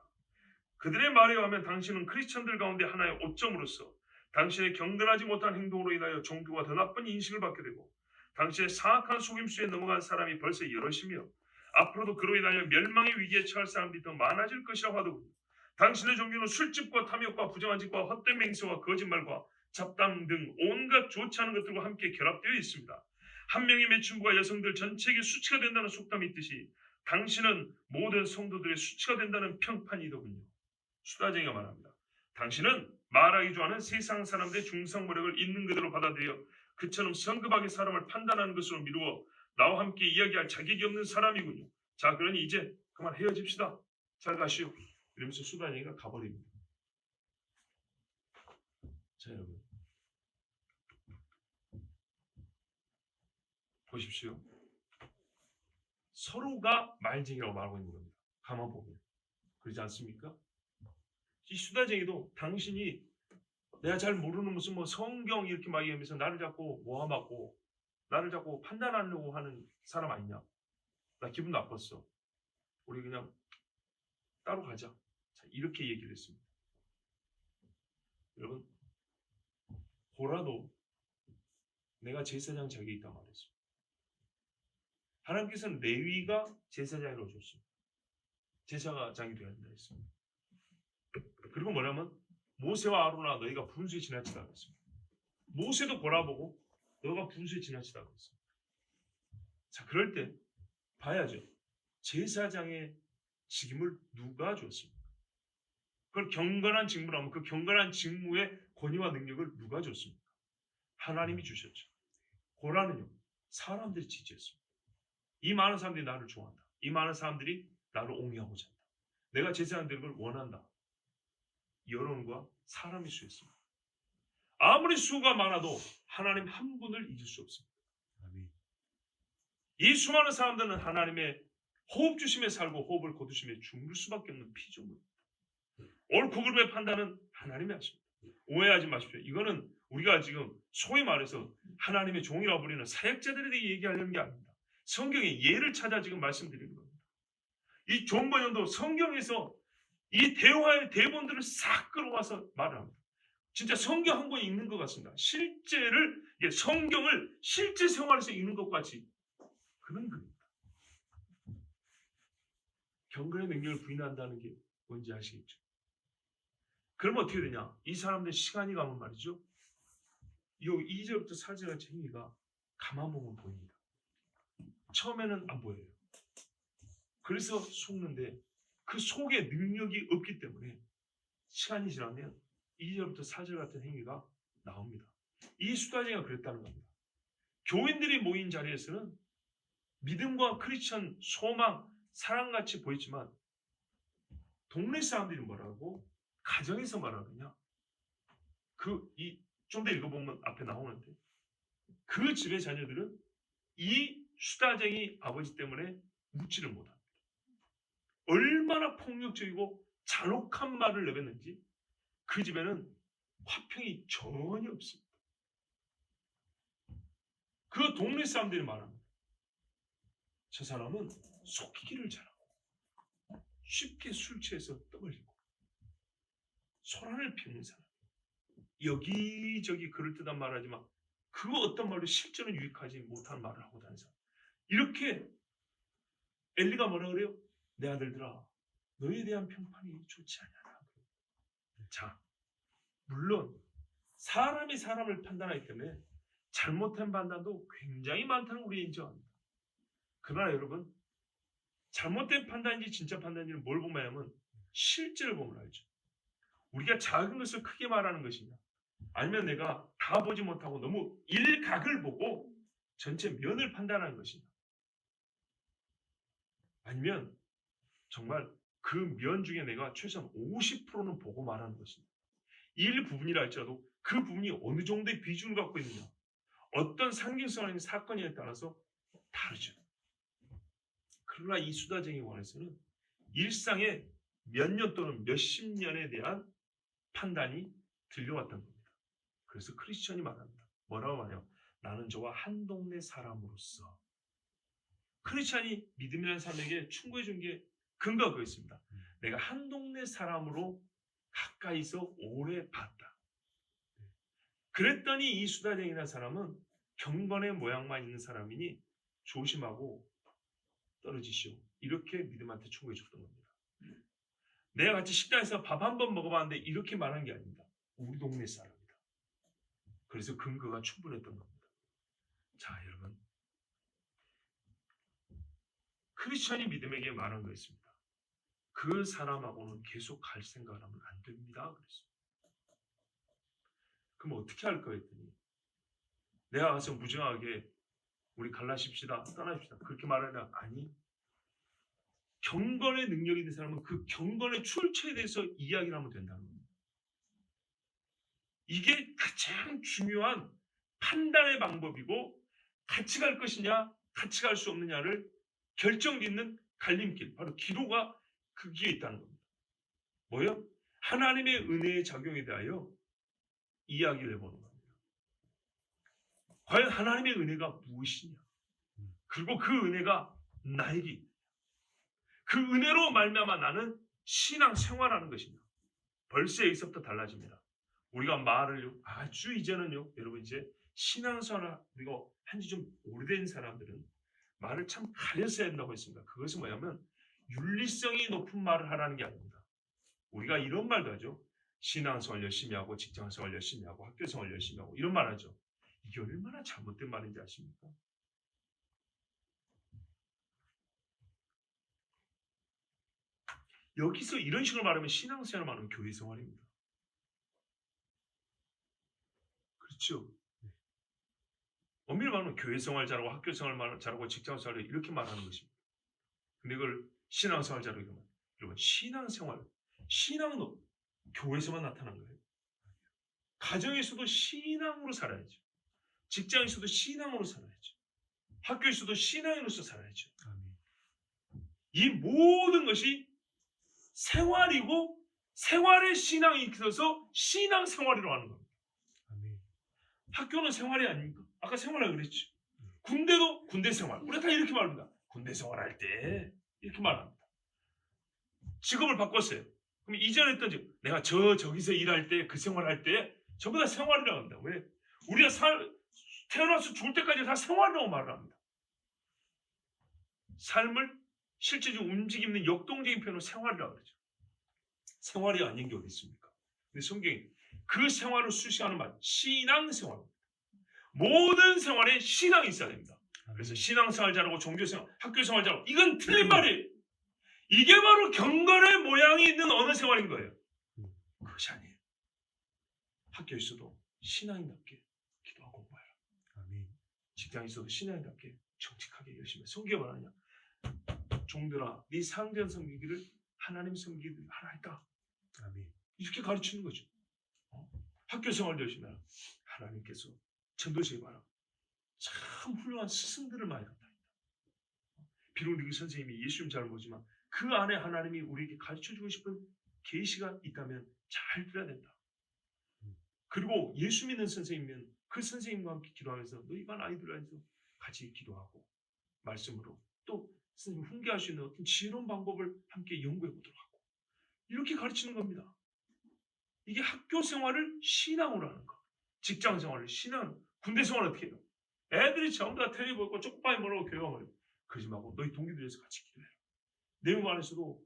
그들의 말에 의하면 당신은 크리스천들 가운데 하나의 오점으로서 당신의 경건하지 못한 행동으로 인하여 종교가 더 나쁜 인식을 받게 되고, 당신의 사악한 속임수에 넘어간 사람이 벌써 여럿이며 앞으로도 그로 인하여 멸망의 위기에 처할 사람들이 더 많아질 것이라고 하더군요. 당신의 종교는 술집과 탐욕과 부정한 짓과 헛된 맹세와 거짓말과 잡담 등 온갖 좋지 않은 것들과 함께 결합되어 있습니다. 한 명의 매춘부가 여성들 전체에게 수치가 된다는 속담이 있듯이 당신은 모든 성도들의 수치가 된다는 평판이더군요. 수다쟁이가 말합니다. 당신은 말하기 좋아하는 세상 사람들의 중상모략을 있는 그대로 받아들여 그처럼 성급하게 사람을 판단하는 것으로 미루어 나와 함께 이야기할 자격이 없는 사람이군요. 자, 그러니 이제 그만 헤어집시다. 잘 가시오. 이러면서 수다쟁이가 가버립니다. 자, 여러분 보십시오. 서로가 말쟁이라고 말하고 있는 겁니다. 가만 보면 그렇지 않습니까? 이 수다쟁이도 당신이 내가 잘 모르는 무슨 뭐 성경 이렇게 막 얘기하면서 나를 자꾸 모함하고 나를 자꾸 판단하려고 하는 사람 아니냐? 나 기분 나빴어. 우리 그냥 따로 가자. 자, 이렇게 얘기를 했습니다. 여러분, 고라도 내가 제사장 자격이 있단 말했습니다. 하나님께서는 레위가 제사장으로 줬습니다. 제사장이 되어야 된다 했습니다. 그리고 뭐냐면 모세와 아론아 너희가 분수에 지나치다 그랬습니다. 모세도 보라보고 너가 분수에 지나치다 그랬습니다. 자, 그럴 때 봐야죠. 제사장의 직임을 누가 줬습니까? 그걸 경건한 직무라면 그 경건한 직무의 권위와 능력을 누가 줬습니까? 하나님이 주셨죠. 고라는요, 사람들이 지지했습니다. 이 많은 사람들이 나를 좋아한다. 이 많은 사람들이 나를 옹이하고자 한다. 내가 제사장 되는 걸 원한다. 여론과 사람의 수였습니다. 아무리 수가 많아도 하나님 한 분을 잊을 수 없습니다. 이 수많은 사람들은 하나님의 호흡 주심에 살고 호흡을 거두심에 죽을 수밖에 없는 피조물입니다. 옳고 그름의 판단은 하나님이 하십니다. 오해하지 마십시오. 이거는 우리가 지금 소위 말해서 하나님의 종이라고 부리는 사역자들에게 얘기하려는 게 아닙니다. 성경의 예를 찾아 지금 말씀드리는 겁니다. 이 존 번연도 성경에서 이 대화의 대본들을 싹 끌어와서 말을 합니다. 진짜 성경 한 권 읽는 것 같습니다. 성경을 실제 생활에서 읽는 것 같이 그런 겁니다. 경건의 능력을 부인한다는 게 뭔지 아시겠죠? 그러면 어떻게 되냐? 이 사람들 시간이 가면 말이죠. 이 2절부터 4절의 행위가 가만 보면 보입니다. 처음에는 안 보여요. 그래서 속는데 그 속에 능력이 없기 때문에 시간이 지나면 2절부터 4절 같은 행위가 나옵니다. 이 수다쟁이가 그랬다는 겁니다. 교인들이 모인 자리에서는 믿음과 크리스천 소망, 사랑같이 보이지만 동네 사람들이 뭐라고? 가정에서 말하느냐? 좀 더 읽어보면 앞에 나오는데 그 집의 자녀들은 이 수다쟁이 아버지 때문에 묻지를 못합니다. 얼마나 폭력적이고 잔혹한 말을 내뱉는지 그 집에는 화평이 전혀 없습니다. 그 동네 사람들이 말합니다. 저 사람은 속이기를 잘하고 쉽게 술 취해서 떠벌리고 소란을 피우는 사람. 여기저기 그럴듯한 말하지만 그 어떤 말도 실제는 유익하지 못한 말을 하고 다니는 사람. 이렇게 엘리가 뭐라 그래요? 내 아들들아 너희에 대한 평판이 좋지 않냐. 자, 물론 사람이 사람을 판단하기 때문에 잘못된 판단도 굉장히 많다는 우리 인정합니다. 그러나 여러분 잘못된 판단인지 진짜 판단인지는 뭘 보면 하면 실제를 보면 알죠. 우리가 작은 것을 크게 말하는 것이냐 아니면 내가 다 보지 못하고 너무 일각을 보고 전체 면을 판단하는 것이냐 아니면 정말 그 면 중에 내가 최소한 50%는 보고 말하는 것이냐 일부분이라 할지라도 그 부분이 어느 정도의 비중을 갖고 있느냐 어떤 상징성 아닌 사건에 따라서 다르죠. 그러나 이 수다쟁이 관에서는 일상의 몇 년 또는 몇십 년에 대한 판단이 들려왔던 겁니다. 그래서 크리스천이 말합니다. 뭐라고 말해요? 나는 저와 한 동네 사람으로서 크리스천이 믿음이라는 사람에게 충고해 준 게 근거가 그거 있습니다. 내가 한 동네 사람으로 가까이서 오래 봤다. 그랬더니 이 수다쟁이라는 사람은 경건의 모양만 있는 사람이니 조심하고 떨어지시오. 이렇게 믿음한테 충고해 줬던 겁니다. 내가 같이 식당에서 밥 한 번 먹어봤는데 이렇게 말한 게 아닙니다. 우리 동네 사람이다. 그래서 근거가 충분했던 겁니다. 자, 여러분, 크리스천이 믿음에게 말한 거 있습니다. 그 사람하고는 계속 갈 생각을 하면 안 됩니다. 그랬습니다. 그럼 어떻게 할까 했더니 내가 가서 무정하게 우리 갈라십시다, 떠나십시다 그렇게 말하냐? 아니, 경건의 능력이 있는 사람은 그 경건의 출처에 대해서 이야기를 하면 된다는 겁니다. 이게 가장 중요한 판단의 방법이고, 같이 갈 것이냐 같이 갈 수 없느냐를 결정짓는 갈림길, 바로 기도가 거기에 있다는 겁니다. 뭐요? 하나님의 은혜의 작용에 대하여 이야기를 해보는 겁니다. 과연 하나님의 은혜가 무엇이냐, 그리고 그 은혜가 나에게 있느냐, 그 은혜로 말미암아 나는 신앙 생활하는 것이냐. 벌써 여기서부터 달라집니다. 우리가 말을 아주 이제는요, 여러분, 이제 신앙생활 우리가 한지 좀 오래된 사람들은 말을 참 가려서 해야 된다고 했습니다. 그것은 뭐냐면 윤리성이 높은 말을 하라는 게 아닙니다. 우리가 이런 말도 하죠. 신앙생활 열심히 하고 직장생활 열심히 하고 학교생활 열심히 하고 이런 말 하죠. 이게 얼마나 잘못된 말인지 아십니까? 여기서 이런 식으로 말하면 신앙생활 말하면 교회생활입니다. 그렇죠? 엄밀히 말하면 교회생활 잘하고 학교생활 잘하고 직장생활 이렇게 말하는 것입니다. 근데 이걸 신앙생활 잘하고 이러면, 여러분, 신앙은 교회에서만 나타난 거예요. 가정에서도 신앙으로 살아야죠. 직장에서도 신앙으로 살아야죠. 학교에서도 신앙으로서 살아야죠. 이 모든 것이 생활이고, 생활의 신앙이 있어서 신앙생활이라고 하는 겁니다. 학교는 생활이 아닙니까? 아까 생활이라고 그랬죠. 군대도 군대생활. 우리가 다 이렇게 말합니다. 군대생활할 때 이렇게 말합니다. 직업을 바꿨어요. 그럼 이전에 했던 직, 내가 저기서 일할 때, 그 생활할 때 전부 다 생활이라고 합니다. 왜? 우리가 태어나서 죽을 때까지 다 생활이라고 말을 합니다. 삶을 실제적으로 움직이는 역동적인 표현으로 생활이라고 그러죠. 생활이 아닌 게 어디 있습니까? 근데 성경이 그 생활을 수식하는 말, 신앙생활입니다. 모든 생활에 신앙이 있어야 됩니다. 그래서 신앙생활 잘하고 종교생활, 학교생활 잘하고, 이건 틀린 말이에요. 이게 바로 경건의 모양이 있는 어느 생활인 거예요. 그것이 아니에요. 학교에서도 신앙인답게 기도하고 공부해라. 직장에서도 신앙인답게 정직하게 열심히 해. 성경이 말하냐? 종들아, 네 상전 섬기기를 하나님 섬기기를 하라 했다. 이렇게 가르치는 거죠. 학교생활 열심히 해라. 하나님께서 전도서에 말하고 참 훌륭한 스승들을 많이 갖다 있다. 비록 그 선생님이 예수님 잘 모르지만 그 안에 하나님이 우리에게 가르쳐주고 싶은 계시가 있다면 잘 들어야 된다. 그리고 예수 믿는 선생님이면 그 선생님과 함께 기도하면서 너희 반 아이들한테도 같이 기도하고 말씀으로 또 선생님 훈계할 수 있는 어떤 지혜로운 방법을 함께 연구해 보도록 하고, 이렇게 가르치는 겁니다. 이게 학교 생활을 신앙으로 하는 거, 직장 생활을 신앙, 군대 생활을 어떻게 해요? 애들이 전부 다 텔레비 보고 쪽파이 뭐라고 교회가 말해요. 그러지 말고 너희 동기들에서 같이 기도해라. 내용 안에서도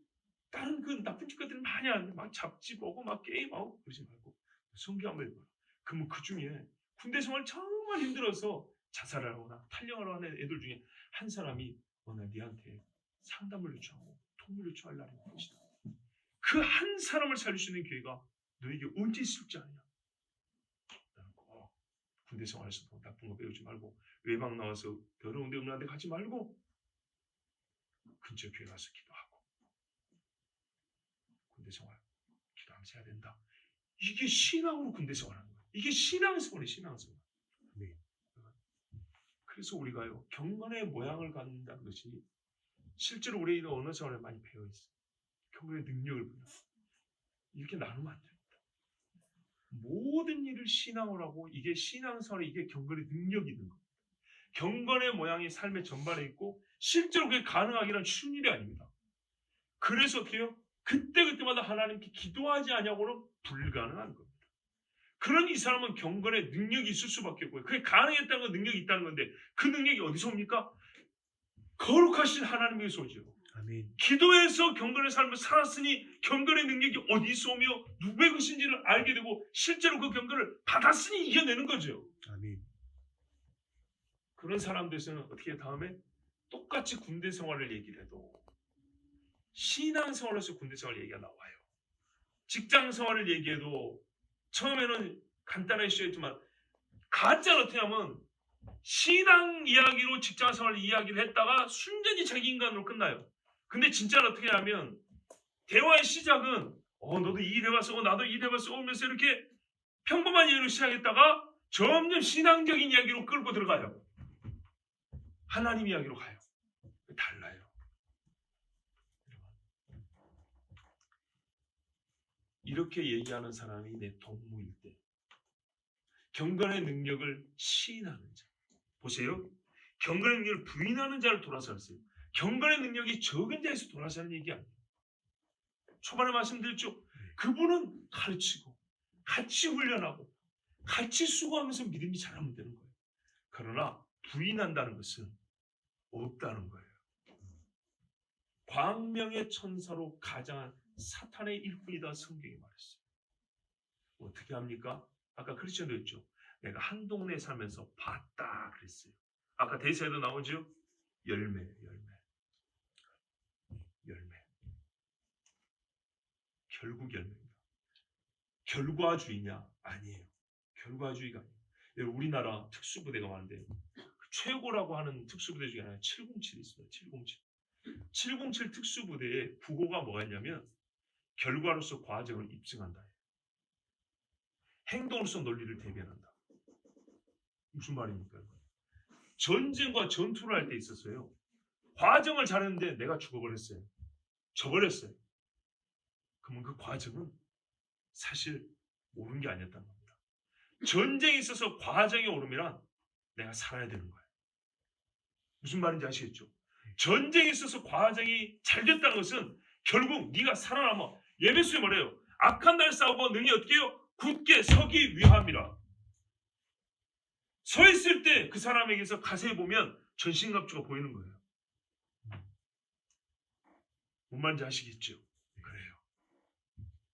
다른 그 나쁜 짓들을 많이 하는데 막 잡지 보고 막 게임하고 그러지 말고 성경 한번 읽어라. 그러면 그 중에 군대 생활 정말 힘들어서 자살을 하거나 탈영을 하는 애들 중에 한 사람이 오늘 네한테 상담을 요청하고 도움을 요청할 날이 올 것이다. 그 한 사람을 살릴 수 있는 기회가 너에게 언제 있을지 아느냐. 나는 꼭 군대 생활에서도 나쁜 거 배우지 말고 외박 나와서 더러운 데 음란한 데 가지 말고 근처 교회 가서 기도하고 군대 생활 기도하면서 해야 된다. 이게 신앙으로 군대 생활하는 거예요. 이게 신앙생활이에요. 신앙생활. 네. 그래서 우리가요, 경건의 모양을 갖는다는 것이 실제로 우리가 언어 생활에 많이 배워 있어요. 경건의 능력을 보여. 이렇게 나누면 안 됩니다. 모든 일을 신앙으로 하고, 이게 신앙생활에 이게 경건의 능력이 있는 겁니다. 경건의 모양이 삶의 전반에 있고 실제로 그게 가능하기란 쉬운 일이 아닙니다. 그래서 어떻게 해요? 그때그때마다 하나님께 기도하지 않냐고는 불가능한 겁니다. 그런 이 사람은 경건의 능력이 있을 수밖에 없고요. 그게 가능했다는 건 능력이 있다는 건데 그 능력이 어디서 옵니까? 거룩하신 하나님에게서 오죠. 아멘. 기도해서 경건의 삶을 살았으니 경건의 능력이 어디서 오며 누구의 것인지를 알게 되고 실제로 그 경건을 받았으니 이겨내는 거죠. 아멘. 그런 사람들에서는 어떻게 다음에 똑같이 군대 생활을 얘기를 해도 신앙 생활에서 군대 생활 얘기가 나와요. 직장 생활을 얘기해도 처음에는 간단하게 시작했지만 가짜는 어떻게 하면 신앙 이야기로 직장 생활 이야기를 했다가 순전히 자기 인간으로 끝나요. 근데 진짜는 어떻게 하면 대화의 시작은 너도 이 일 해봤어, 나도 이 일 해봤어 오면서 이렇게 평범한 이야기로 시작했다가 점점 신앙적인 이야기로 끌고 들어가요. 하나님 이야기로 가요. 달라요. 이렇게 얘기하는 사람이 내 동무일 때 경건의 능력을 시인하는 자. 보세요. 경건의 능력을 부인하는 자를 돌아서었어요. 경건의 능력이 적은 자에서 돌아서는 얘기 아니에요. 초반에 말씀드렸죠. 그분은 가르치고 같이 훈련하고 같이 수고하면서 믿음이 자라면 되는 거예요. 그러나 부인한다는 것은 없다는 거예요. 광명의 천사로 가장한 사탄의 일꾼이다 성경이 말했어요. 어떻게 합니까? 아까 크리스천도 했죠. 내가 한 동네에 살면서 봤다 그랬어요. 아까 대사에도 나오죠. 열매. 결국 열매입니다. 결과주의냐? 아니에요. 결과주의가 아니에요. 우리나라 특수부대가 많은데 최고라고 하는 특수부대 중에 하나가 707이 있습니다. 707. 707 특수부대의 구호가 뭐가 있냐면 결과로서 과정을 입증한다. 행동으로서 논리를 대변한다. 무슨 말입니까? 전쟁과 전투를 할 때 있었어요. 과정을 잘했는데 내가 죽어버렸어요. 져버렸어요. 그러면 그 과정은 사실 옳은 게 아니었단 말입니다. 전쟁에 있어서 과정이 옳으면 내가 살아야 되는 거예요. 무슨 말인지 아시겠죠? 전쟁에 있어서 과정이 잘 됐다는 것은 결국 네가 살아남아. 예배수에 뭐래요? 악한 날 싸우고 능히 어떻게 해요? 굳게 서기 위함이라. 서 있을 때 그 사람에게서 가세히 보면 전신갑주가 보이는 거예요. 뭔 말인지 아시겠죠? 그래요.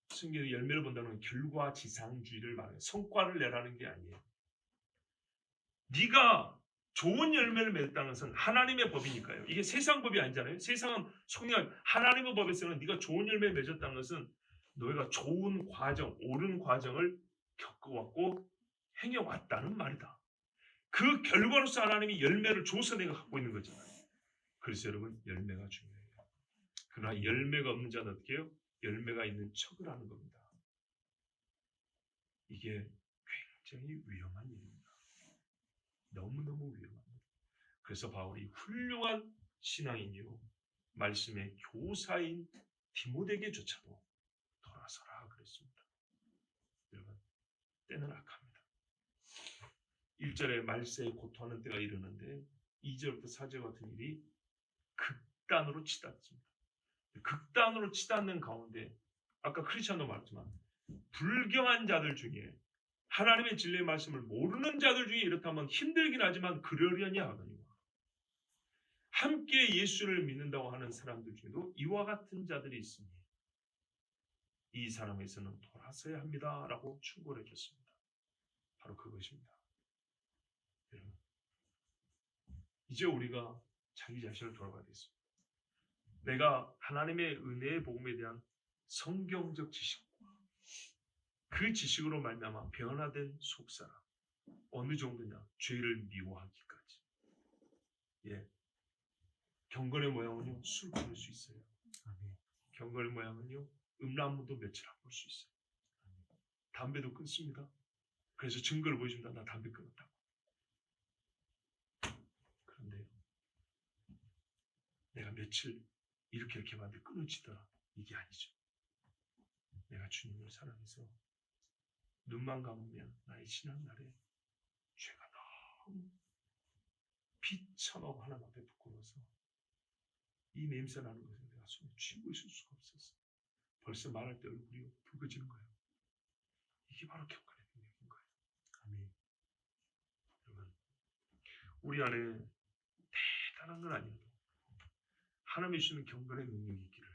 성경의 열매를 본다는 건 결과지상주의를 말해요. 성과를 내라는 게 아니에요. 네가 좋은 열매를 맺었다는 것은 하나님의 법이니까요. 이게 세상 법이 아니잖아요. 세상은 속량 하나님의 법에서는 네가 좋은 열매를 맺었다는 것은 너희가 좋은 과정, 옳은 과정을 겪어왔고 행해왔다는 말이다. 그 결과로서 하나님이 열매를 줘서 내가 갖고 있는 거잖아요. 그래서 여러분 열매가 중요해요. 그러나 열매가 없는 자는 어떻게 해요? 열매가 있는 척을 하는 겁니다. 이게 굉장히 위험한 일입니다. 너무너무 위험합니다. 그래서 바울이 훌륭한 신앙인이요 말씀의 교사인 디모데에게조차도 돌아서라 그랬습니다. 여러분 때는 악합니다. 1절에 말세에 고통하는 때가 이르는데 2절부터 4절 같은 일이 극단으로 치닫습니다. 극단으로 치닫는 가운데 아까 크리스찬도 말했지만 불경한 자들 중에 하나님의 진리의 말씀을 모르는 자들 중에 이렇다면 힘들긴 하지만 그러려니 하거니와 함께 예수를 믿는다고 하는 사람들 중에도 이와 같은 자들이 있으니 이 사람에서는 돌아서야 합니다 라고 충고를 해줬습니다. 바로 그것입니다. 여러분 이제 우리가 자기 자신을 돌아봐야 되겠습니다. 내가 하나님의 은혜의 복음에 대한 성경적 지식과 그 지식으로 말미암아 변화된 속사람 어느 정도냐? 죄를 미워하기까지. 예, 경건의 모양은요 술 끊을 수 있어요. 경건의 모양은요 음란물도 며칠 안 볼 수 있어요. 담배도 끊습니다. 그래서 증거를 보여줍니다. 나 담배 끊었다고. 그런데요 내가 며칠 이렇게 봤는데 끊어지더라. 이게 아니죠. 내가 주님을 사랑해서 눈만 감으면 나의 지난날에 죄가 너무 비참하고 하나님 앞에 부끄러워서 이 냄새 나는 것을 내가 손에 쥐고 있을 수가 없었어. 벌써 말할 때 얼굴이 붉어지는 거예요. 이게 바로 경건의 능력인 거예요. 아멘. 여러분 우리 안에 대단한 건 아니어도 하나님이 주시는 경건의 능력이 있기를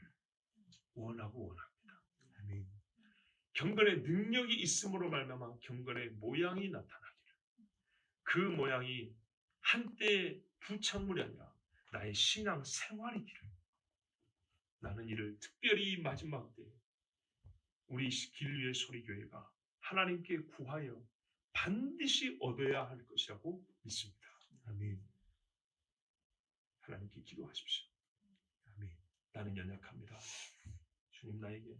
원합니다. 아멘. 경건의 능력이 있음으로 말미암아 경건의 모양이 나타나기를, 그 모양이 한때의 부착물이 아니라 나의 신앙 생활이기를, 나는 이를 특별히 마지막 때 우리 길리의 소리교회가 하나님께 구하여 반드시 얻어야 할 것이라고 믿습니다. 아멘. 하나님께 기도하십시오. 아멘. 나는 연약합니다. 주님, 나에게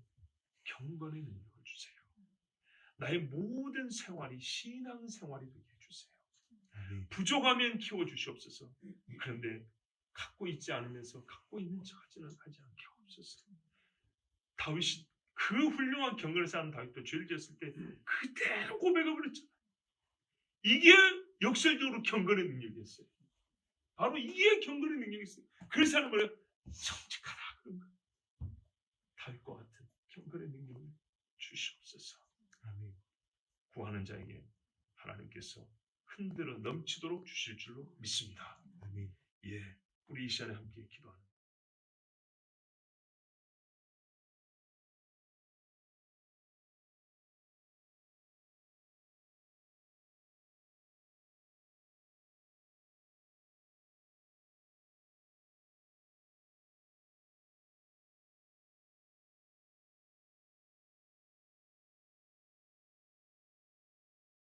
경건의 능력을 주세요. 나의 모든 생활이 신앙 생활이 되게 해주세요. 아멘. 부족하면 키워주시옵소서. 그런데 갖고 있지 않으면서 갖고 있는 척하지는 하지 않게 하옵소서. 다윗이 그 훌륭한 경건을 쌓은 다윗도 죄를 지었을 때 그대로 고백을 버렸잖아요. 이게 역설적으로 경건의 능력이었어요. 바로 이게 경건의 능력이었어요. 그래서 하는 거예요. 정직하다 그런 거예요. 다윗과 같은 경건의 능력을 주시옵소서. 아멘. 구하는 자에게 하나님께서 흔들어 넘치도록 주실 줄로 믿습니다. 아멘. 예, 우리 이 시간에 함께 기도.